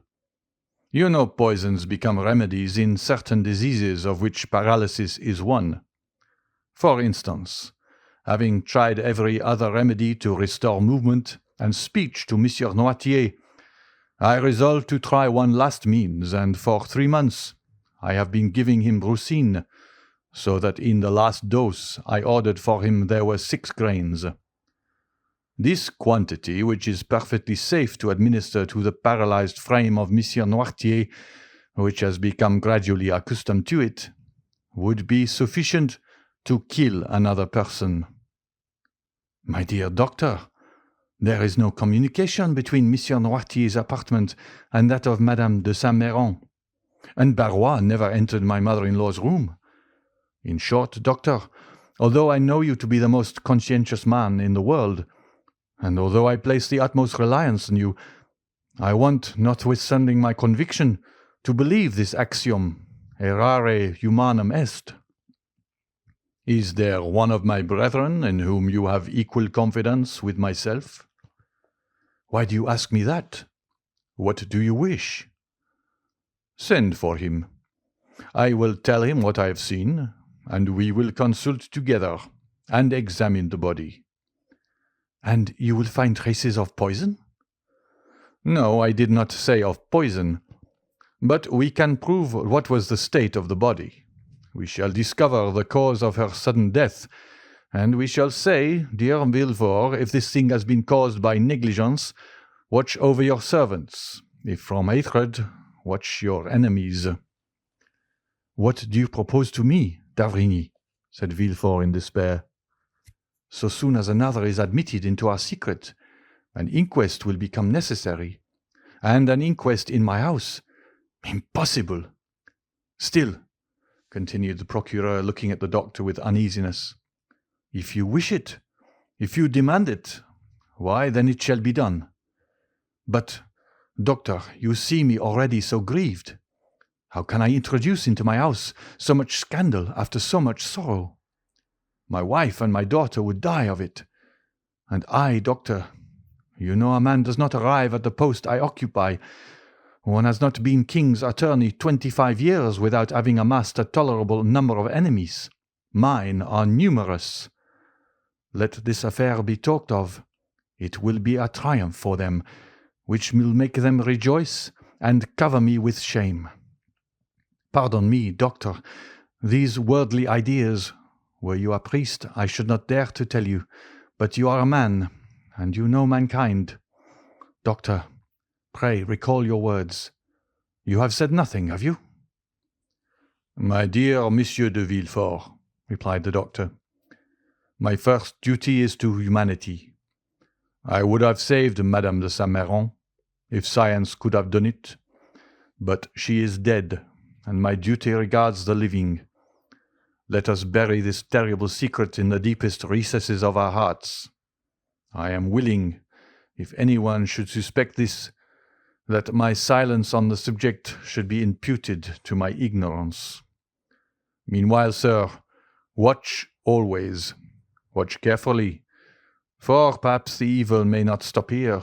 You know poisons become remedies in certain diseases of which paralysis is one. For instance, having tried every other remedy to restore movement and speech to Monsieur Noirtier, I resolved to try one last means, and for 3 months I have been giving him brucine, so that in the last dose I ordered for him there were 6 grains. This quantity, which is perfectly safe to administer to the paralyzed frame of Monsieur Noirtier, which has become gradually accustomed to it, would be sufficient to kill another person." "My dear doctor, there is no communication between Monsieur Noirtier's apartment and that of Madame de Saint-Méran, and Barrois never entered my mother-in-law's room. In short, doctor, although I know you to be the most conscientious man in the world, and although I place the utmost reliance on you, I want, notwithstanding my conviction, to believe this axiom, errare humanum est." "Is there one of my brethren in whom you have equal confidence with myself?" "Why do you ask me that? What do you wish?" "Send for him. I will tell him what I have seen, and we will consult together and examine the body." "And you will find traces of poison?" "No, I did not say of poison. But we can prove what was the state of the body. We shall discover the cause of her sudden death, and we shall say, dear Villefort, if this thing has been caused by negligence, watch over your servants. If from hatred, watch your enemies." "What do you propose to me, d'Avrigny?" said Villefort in despair. "So soon as another is admitted into our secret, an inquest will become necessary, and an inquest in my house. Impossible! Still," continued the procureur, looking at the doctor with uneasiness, "if you wish it, if you demand it, why, then it shall be done. But, doctor, you see me already so grieved. How can I introduce into my house so much scandal after so much sorrow? My wife and my daughter would die of it. And I, doctor, You know a man does not arrive at the post I occupy. One has not been king's attorney 25 years without having amassed a tolerable number of enemies. Mine are numerous. Let this affair be talked of. It will be a triumph for them, which will make them rejoice and cover me with shame. Pardon me, doctor, these worldly ideas, were you a priest, I should not dare to tell you, but you are a man, and you know mankind. Doctor, pray recall your words. You have said nothing, have you? My dear Monsieur de Villefort, replied the doctor, my first duty is to humanity. I would have saved Madame de Saint-Méran, if science could have done it, but she is dead, and my duty regards the living. Let us bury this terrible secret in the deepest recesses of our hearts. I am willing, if anyone should suspect this, that my silence on the subject should be imputed to my ignorance. Meanwhile, sir, watch always. Watch carefully, for perhaps the evil may not stop here,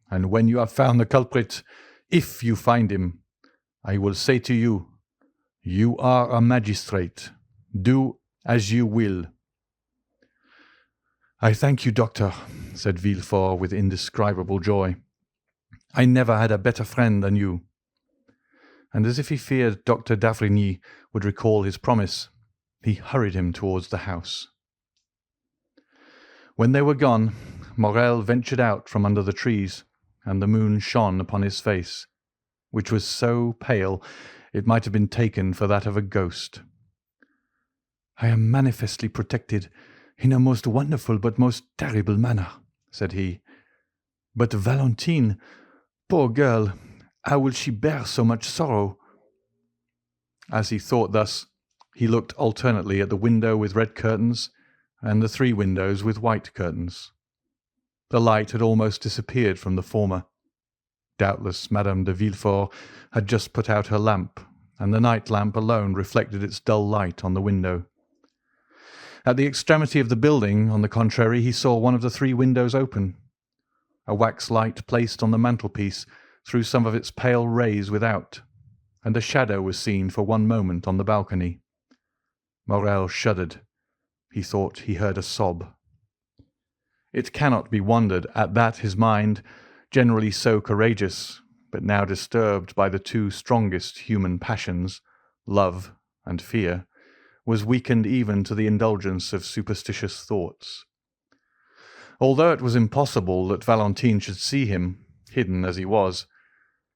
and when you have found the culprit, if you find him, I will say to you, you are a magistrate. Do as you will. I thank you, doctor, said Villefort with indescribable joy. I never had a better friend than you. And as if he feared Dr. d'Avrigny would recall his promise, he hurried him towards the house. When they were gone, Morrel ventured out from under the trees, and the moon shone upon his face, which was so pale it might have been taken for that of a ghost. I am manifestly protected in a most wonderful but most terrible manner, said he. But Valentine, poor girl, how will she bear so much sorrow? As he thought thus, he looked alternately at the window with red curtains and the 3 windows with white curtains. The light had almost disappeared from the former. Doubtless Madame de Villefort had just put out her lamp, and the night lamp alone reflected its dull light on the window. At the extremity of the building, on the contrary, he saw one of the 3 windows open. A wax light placed on the mantelpiece threw some of its pale rays without, and a shadow was seen for one moment on the balcony. Morrel shuddered. He thought he heard a sob. It cannot be wondered at that his mind, generally so courageous, but now disturbed by the 2 strongest human passions, love and fear, was weakened even to the indulgence of superstitious thoughts. Although it was impossible that Valentine should see him, hidden as he was,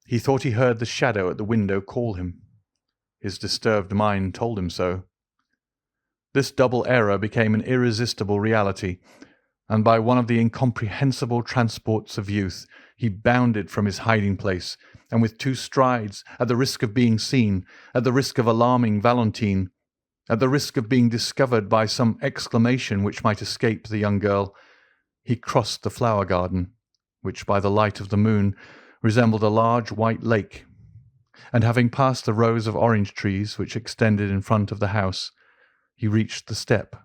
he thought he heard the shadow at the window call him. His disturbed mind told him so. This double error became an irresistible reality, and by one of the incomprehensible transports of youth, he bounded from his hiding-place, and with 2 strides, at the risk of being seen, at the risk of alarming Valentine, at the risk of being discovered by some exclamation which might escape the young girl, he crossed the flower garden, which by the light of the moon resembled a large white lake, and having passed the rows of orange trees which extended in front of the house, he reached the step,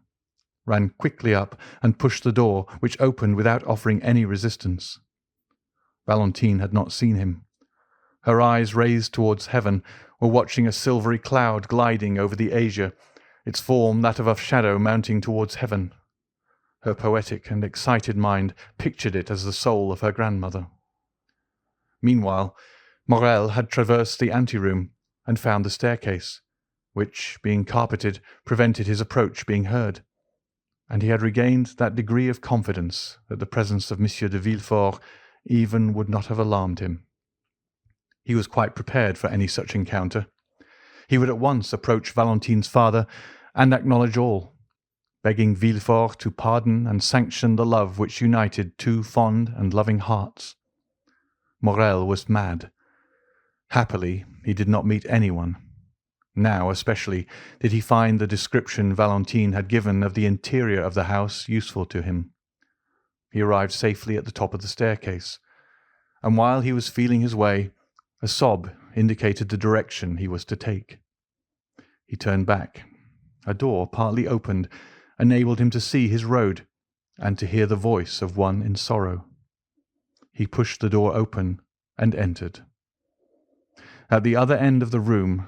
ran quickly up, and pushed the door, which opened without offering any resistance. Valentine had not seen him. Her eyes, raised towards heaven, were watching a silvery cloud gliding over the azure, its form that of a shadow mounting towards heaven. Her poetic and excited mind pictured it as the soul of her grandmother. Meanwhile, Morrel had traversed the anteroom and found the staircase, which, being carpeted, prevented his approach being heard, and he had regained that degree of confidence that the presence of Monsieur de Villefort even would not have alarmed him. He was quite prepared for any such encounter. He would at once approach Valentine's father and acknowledge all, begging Villefort to pardon and sanction the love which united 2 fond and loving hearts. Morrel was mad. Happily, he did not meet anyone. Now, especially, did he find the description Valentine had given of the interior of the house useful to him. He arrived safely at the top of the staircase, and while he was feeling his way, a sob indicated the direction he was to take. He turned back. A door, partly opened, enabled him to see his road and to hear the voice of one in sorrow. he pushed the door open and entered. At the other end of the room,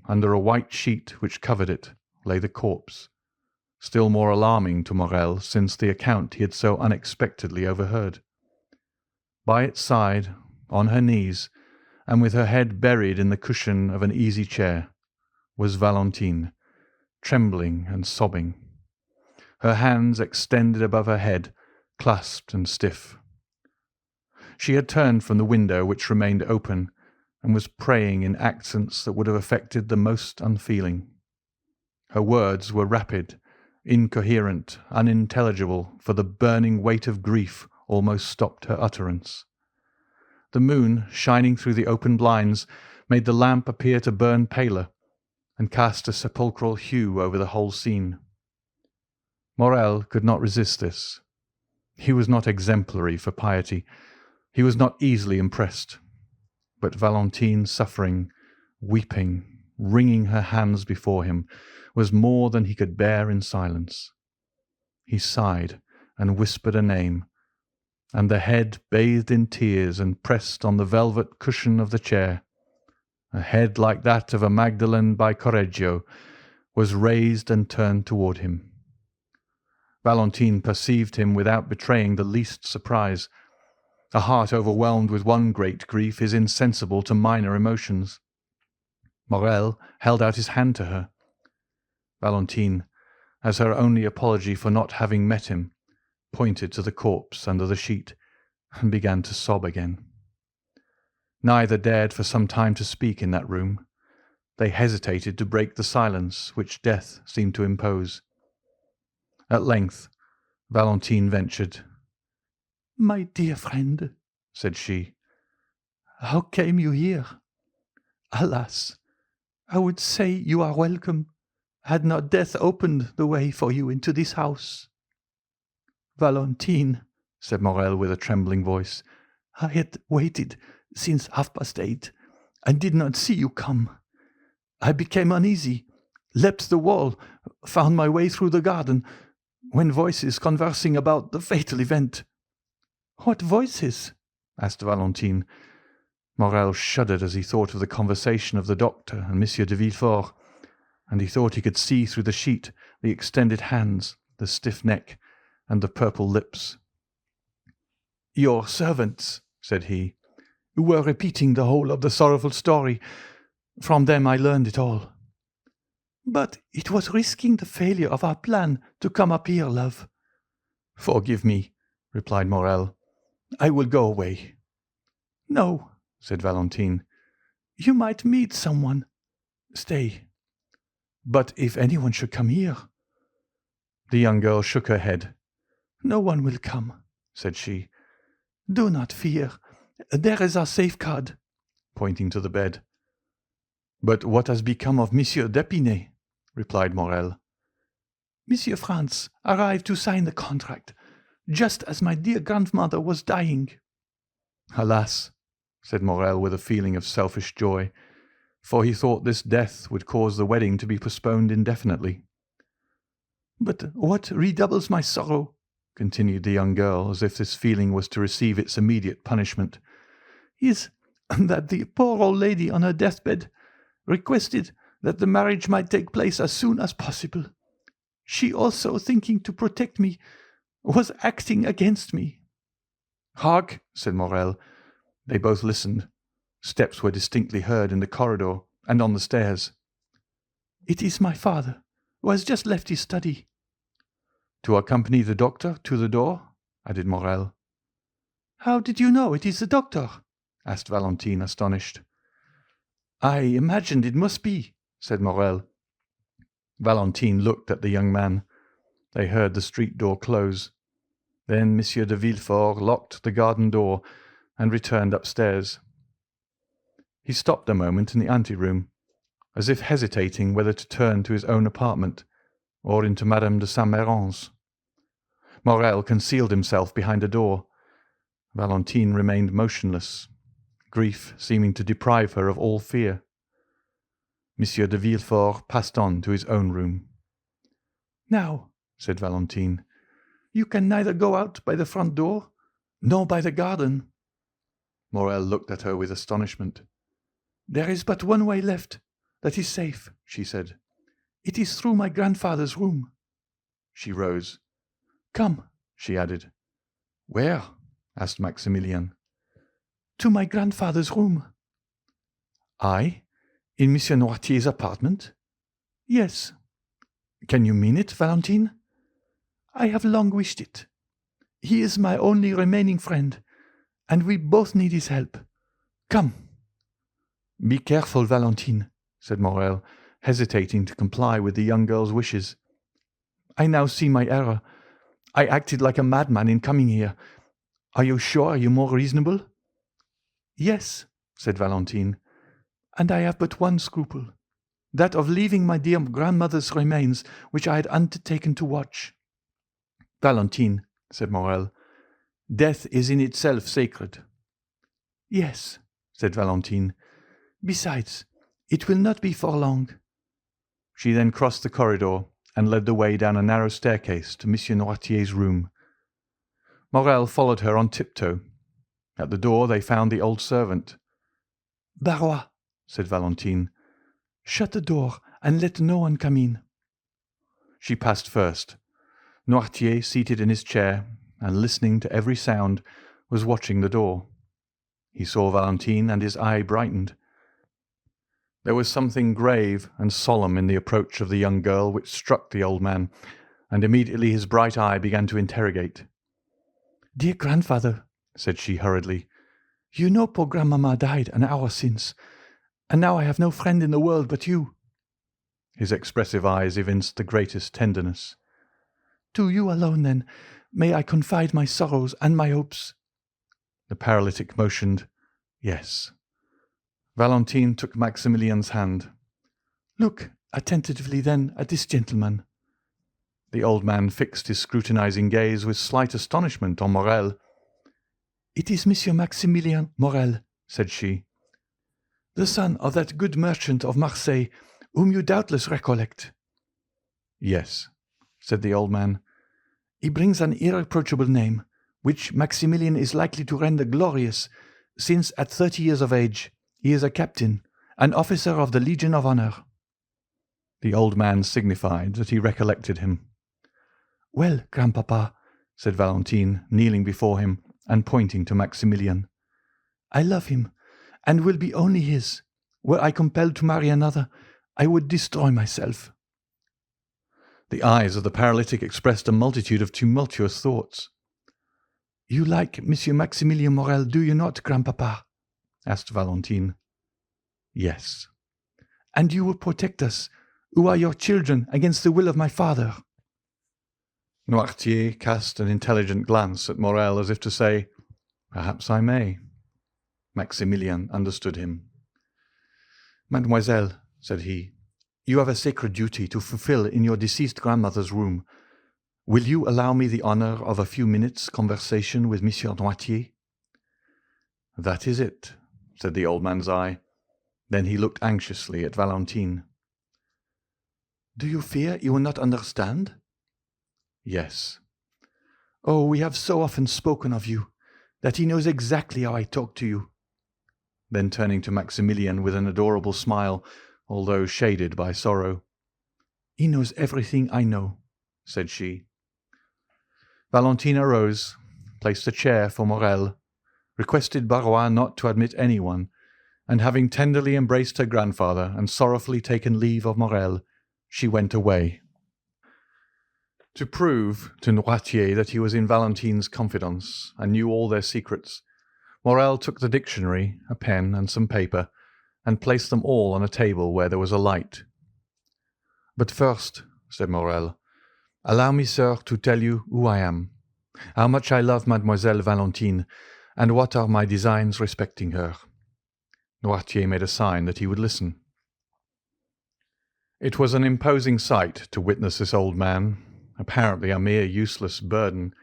under a white sheet which covered it, lay the corpse, still more alarming to Morel since the account he had so unexpectedly overheard. By its side, on her knees, and with her head buried in the cushion of an easy-chair, was Valentine, trembling and sobbing, her hands extended above her head, clasped and stiff. She had turned from the window, which remained open, and was praying in accents that would have affected the most unfeeling. Her words were rapid, incoherent, unintelligible, for the burning weight of grief almost stopped her utterance. The moon, shining through the open blinds, made the lamp appear to burn paler, and cast a sepulchral hue over the whole scene. Morel could not resist this. He was not exemplary for piety. He was not easily impressed. But Valentine, suffering, weeping, wringing her hands before him, was more than he could bear in silence. He sighed and whispered a name, and the head bathed in tears and pressed on the velvet cushion of the chair, a head like that of a Magdalene by Correggio, was raised and turned toward him. Valentine perceived him without betraying the least surprise. A heart overwhelmed with one great grief is insensible to minor emotions. Morel held out his hand to her. Valentine, as her only apology for not having met him, pointed to the corpse under the sheet, and began to sob again. Neither dared for some time to speak in that room. They hesitated to break the silence which death seemed to impose. At length, Valentine ventured.
"My dear friend," said she, "how came you here? Alas, I would say you are welcome, had not death opened the way for you into this house." "Valentine," said Morel with a trembling voice, "I had waited since 8:30, and did not see you come. I became uneasy, leapt the wall, found my way through the garden, when voices conversing about the fatal event." "What voices?" asked Valentine. Morel shuddered as he thought of the conversation of the doctor and Monsieur de Villefort, and he thought he could see through the sheet the extended hands, the stiff neck, and the purple lips. "Your servants," said he, "were repeating the whole of the sorrowful story. From them I learned it all." "But it was risking the failure of our plan to come up here, love." "Forgive me," replied Morel. "I will go away." "No," said Valentine. "You might meet someone. Stay." "But if anyone should come here?" The young girl shook her head. "No one will come," said she. "Do not fear. There is our safeguard," pointing to the bed. "But what has become of Monsieur d'Épinay?" replied Morel. "Monsieur Franz arrived to sign the contract, just as my dear grandmother was dying." "Alas," said Morel with a feeling of selfish joy, for he thought this death would cause the wedding to be postponed indefinitely. "But what redoubles my sorrow," continued the young girl, as if this feeling was to receive its immediate punishment, "is that the poor old lady on her deathbed requested that the marriage might take place as soon as possible. She also, thinking to protect me, was acting against me." "Hark!" said Morel. They both listened. Steps were distinctly heard in the corridor and on the stairs. "It is my father, who has just left his study." "To accompany the doctor to the door?" added Morel. "How did you know it is the doctor?" asked Valentine, astonished. "I imagined it must be," said Morel. Valentine looked at the young man. They heard the street door close. Then Monsieur de Villefort locked the garden door and returned upstairs. He stopped a moment in the anteroom, as if hesitating whether to turn to his own apartment or into Madame de Saint-Méran's. Morel concealed himself behind a door. Valentine remained motionless, grief seeming to deprive her of all fear. Monsieur de Villefort passed on to his own room. "Now," said Valentine, "you can neither go out by the front door nor by the garden.
Morel looked at her with astonishment.
"There is but one way left that is safe," she said. "It is through my grandfather's room."
She rose.
"Come,"
she added. "Where?" asked Maximilien.
"To my grandfather's room."
"I? In Monsieur Noirtier's apartment?"
"Yes."
"Can you mean it, Valentine?"
"I have long wished it. He is my only remaining friend, and we both need his help. Come."
"Be careful, Valentine," said Morel, hesitating to comply with the young girl's wishes.
"I now see my error. I acted like a madman in coming here. Are you sure you are more reasonable?" "Yes," said Valentine, "and I have but one scruple, that of leaving my dear grandmother's remains, which I had undertaken to watch."
"Valentine," said Morel, "death is in itself sacred."
"Yes," said
Valentine.
"Besides, it will not be for long."
She then crossed the corridor and led the way down a narrow staircase to Monsieur Noirtier's room. Morel followed her on tiptoe. At the door they found the old servant.
"Barrois," said Valentine, "shut the door and let no one come in."
She passed first. Noirtier, seated in his chair and listening to every sound, was watching the door. He saw Valentine, and his eye brightened. There was something grave and solemn in the approach of the young girl which struck the old man, and immediately his bright eye began to interrogate.
"Dear grandfather," said she hurriedly, "you know poor grandmamma died an hour since, and now I have no friend in the world but you."
His expressive eyes evinced the greatest tenderness.
"To you alone, then, may I confide my sorrows and my hopes?"
The paralytic motioned, "Yes." Valentine took Maximilien's hand.
"Look attentively, then, at this gentleman."
The old man fixed his scrutinizing gaze with slight astonishment on Morel.
"It is Monsieur Maximilien Morel," said she, "the son of that good merchant of Marseille, whom you doubtless recollect."
"Yes," said the old man.
"He brings an irreproachable name, which Maximilien is likely to render glorious, since at 30 years of age he is a captain, an officer of the Legion of Honor."
The old man signified that he recollected him.
"Well, grandpapa," said Valentine, kneeling before him and pointing to Maximilien, "I love him, and will be only his. Were I compelled to marry another, I would destroy myself."
The eyes of the paralytic expressed a multitude of tumultuous thoughts.
"You like Monsieur Maximilien Morel, do you not, grandpapa?"
asked Valentine. "Yes."
"And you will protect us, who are your children, against the will of my father?"
Noirtier cast an intelligent glance at Morel as if to say, "Perhaps I may." Maximilien understood him.
"Mademoiselle," said he, "you have a sacred duty to fulfill in your deceased grandmother's room. Will you allow me the honor of a few minutes' conversation with Monsieur Noirtier?"
"That is it," said the old man's eye. Then he looked anxiously at Valentine.
"Do you fear he will not understand?"
"Yes."
"Oh, we have so often spoken of you, that he knows exactly how I talk to you."
Then turning to Maximilien with an adorable smile, although shaded by sorrow,
"He knows everything I know,"
said she. Valentine arose, placed a chair for Morel, requested Barrois not to admit anyone, and having tenderly embraced her grandfather and sorrowfully taken leave of Morel, she went away. To prove to Noirtier that he was in Valentine's confidence and knew all their secrets, Morel took the dictionary, a pen, and some paper, and placed them all on a table where there was a light. "But first," said Morel, "allow me, sir, to tell you who I am, how much I love Mademoiselle Valentine, and what are my designs respecting her." Noirtier made a sign that he would listen. It was an imposing sight to witness this old man, apparently a mere useless burden,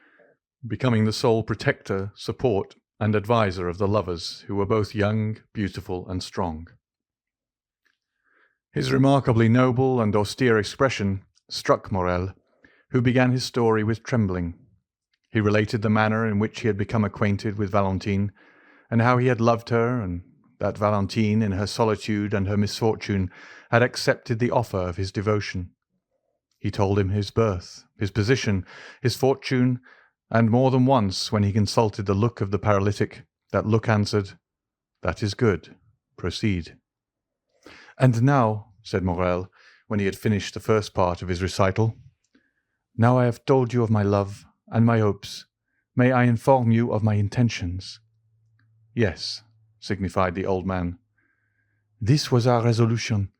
becoming the sole protector, support, and adviser of the lovers who were both young, beautiful, and strong. His remarkably noble and austere expression struck Morel, who began his story with trembling. He related the manner in which he had become acquainted with Valentine, and how he had loved her, and that Valentine, in her solitude and her misfortune, had accepted the offer of his devotion. He told him his birth, his position, his fortune, and more than once, when he consulted the look of the paralytic, that look answered, "That is good. Proceed." "And now," said Morrel, when he had finished the first part of his recital, "now I have told you of my love and my hopes, may I inform you of my intentions?" "Yes," signified the old man. "This was our resolution.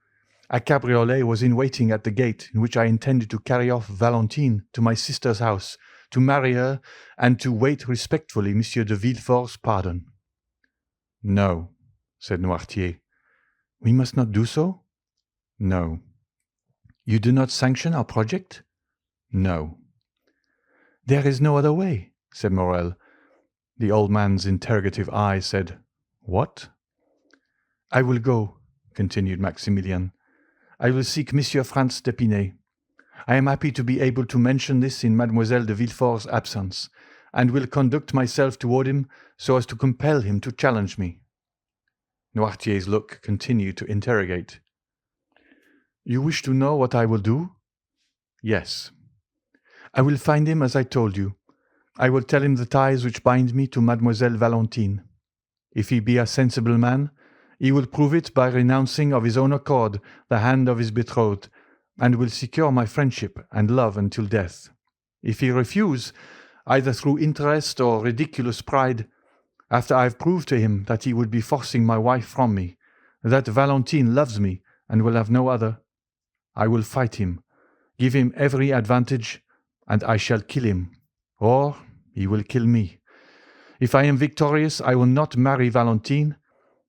A cabriolet was in waiting at the gate, in which I intended to carry off Valentine to my sister's house, to marry her, and to wait respectfully Monsieur de Villefort's pardon." "No," said Noirtier. "We must not do so?" "No." "You do not sanction our project?" "No." "There is no other way," said Morrel. The old man's interrogative eye said, "What?" "I will go," continued Maximilien. "I will seek Monsieur Franz d'Épinay. I am happy to be able to mention this in Mademoiselle de Villefort's absence, and will conduct myself toward him so as to compel him to challenge me." Noirtier's look continued to interrogate. "You wish to know what I will do?" "Yes." "I will find him as I told you. I will tell him the ties which bind me to Mademoiselle Valentine. If he be a sensible man, he will prove it by renouncing of his own accord the hand of his betrothed, and will secure my friendship and love until death. If he refuse, either through interest or ridiculous pride, after I have proved to him that he would be forcing my wife from me, that Valentine loves me and will have no other, I will fight him, give him every advantage, and I shall kill him, or he will kill me. If I am victorious, I will not marry Valentine,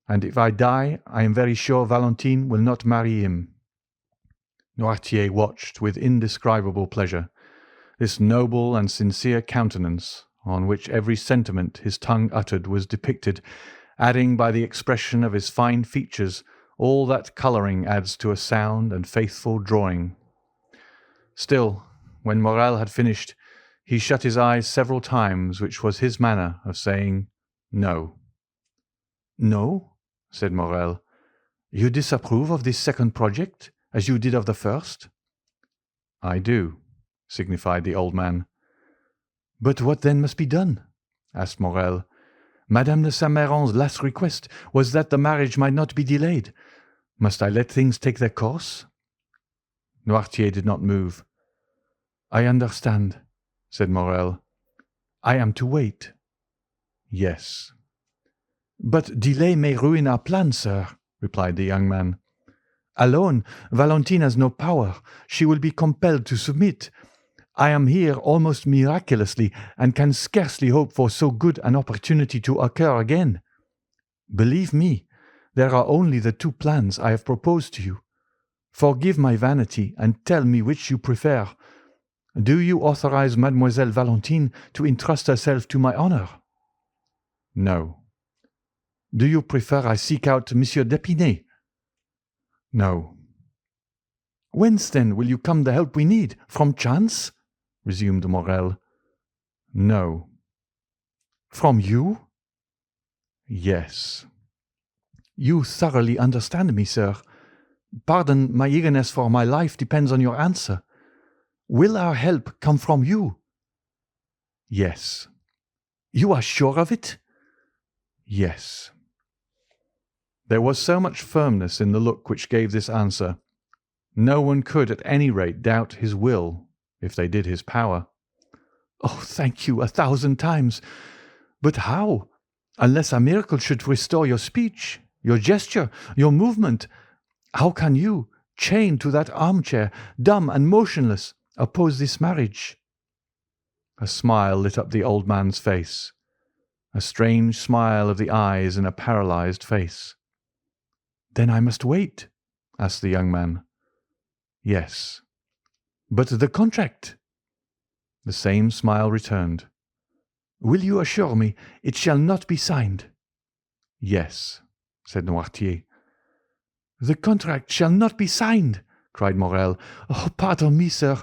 and if I die, I am very sure Valentine will not marry him." Noirtier watched with indescribable pleasure this noble and sincere countenance, on which every sentiment his tongue uttered was depicted, adding by the expression of his fine features all that colouring adds to a sound and faithful drawing. Still, when Morrel had finished, he shut his eyes several times, which was his manner of saying "No." "No?" said Morrel. "You disapprove of this second project, as you did of the first?" "I do," signified the old man. "But what then must be done?" asked Morrel. "Madame de Saint-Méran's last request was that the marriage might not be delayed. Must I let things take their course?" Noirtier did not move. "I understand," said Morrel. "I am to wait." "Yes." "But delay may ruin our plan, sir," replied the young man. "Alone, Valentine has no power. She will be compelled to submit. I am here almost miraculously, and can scarcely hope for so good an opportunity to occur again. Believe me, there are only the two plans I have proposed to you. Forgive my vanity, and tell me which you prefer. Do you authorize Mademoiselle Valentine to entrust herself to my honor?" "No." "Do you prefer I seek out Monsieur d'Épinay?" "No." "Whence, then, will you come the help we need? From chance?" resumed Morrel. "No." "From you?" "Yes." "You thoroughly understand me, sir. Pardon, my eagerness for my life depends on your answer. Will our help come from you?" "Yes." "You are sure of it?" "Yes." There was so much firmness in the look which gave this answer. No one could at any rate doubt his will, if they did his power. "Oh, thank you 1,000 times. But how? Unless a miracle should restore your speech, your gesture, your movement, how can you, chained to that armchair, dumb and motionless, oppose this marriage?" A smile lit up the old man's face, a strange smile of the eyes in a paralyzed face. "Then I must wait?" asked the young man. "Yes." "But the contract?" The same smile returned. "Will you assure me it shall not be signed?" "Yes," said Noirtier. "The contract shall not be signed!" cried Morrel. "Oh, pardon me, sir.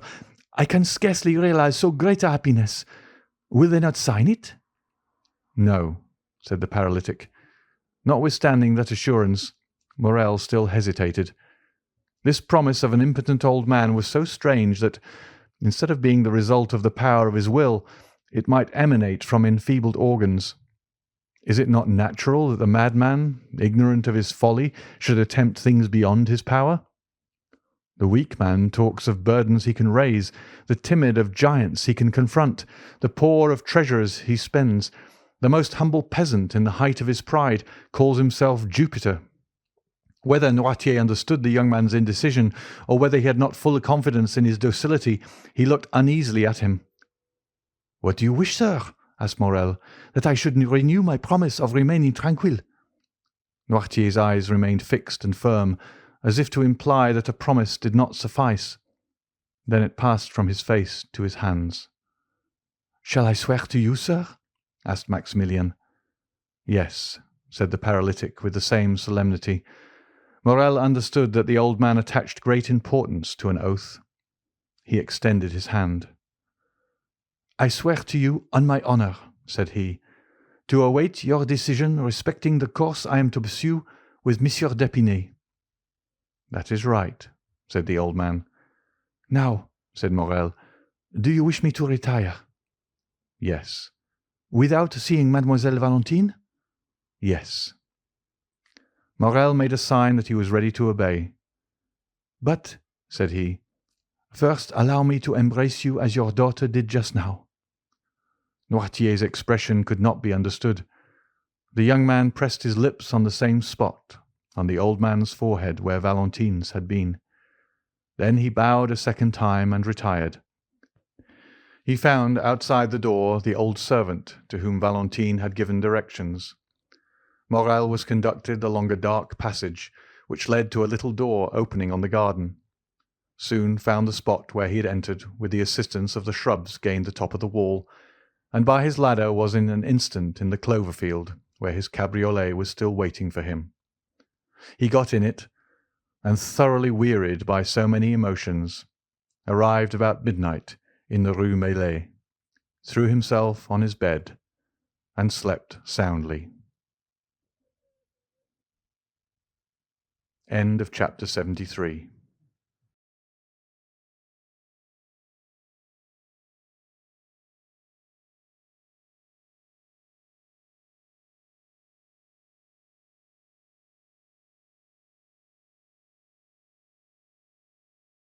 I can scarcely realize so great a happiness. Will they not sign it?" "No," said the paralytic. Notwithstanding that assurance, Morel still hesitated. This promise of an impotent old man was so strange that, instead of being the result of the power of his will, it might emanate from enfeebled organs. Is it not natural that the madman, ignorant of his folly, should attempt things beyond his power? The weak man talks of burdens he can raise, the timid of giants he can confront, the poor of treasures he spends. The most humble peasant, in the height of his pride, calls himself Jupiter. Whether Noirtier understood the young man's indecision, or whether he had not full confidence in his docility, he looked uneasily at him. "What do you wish, sir?" asked Morel. "That I should renew my promise of remaining tranquil?" Noirtier's eyes remained fixed and firm, as if to imply that a promise did not suffice. Then it passed from his face to his hands. "Shall I swear to you, sir?" asked Maximilien. "Yes," said the paralytic with the same solemnity. Morel understood that the old man attached great importance to an oath. He extended his hand. "I swear to you on my honour," said he, "to await your decision respecting the course I am to pursue with Monsieur d'Épinay." "That is right," said the old man. "Now," said Morel, "do you wish me to retire?" "Yes." "Without seeing Mademoiselle Valentine?" "Yes." Morel made a sign that he was ready to obey. "But," said he, "first allow me to embrace you as your daughter did just now." Noirtier's expression could not be understood. The young man pressed his lips on the same spot, on the old man's forehead where Valentine's had been. Then he bowed a second time and retired. He found outside the door the old servant to whom Valentine had given directions. Morel was conducted along a dark passage which led to a little door opening on the garden. Soon found the spot where he had entered, with the assistance of the shrubs gained the top of the wall, and by his ladder was in an instant in the clover field, where his cabriolet was still waiting for him. He got in it, and thoroughly wearied by so many emotions, arrived about midnight in the Rue Meslay, threw himself on his bed, and slept soundly. End of chapter 73.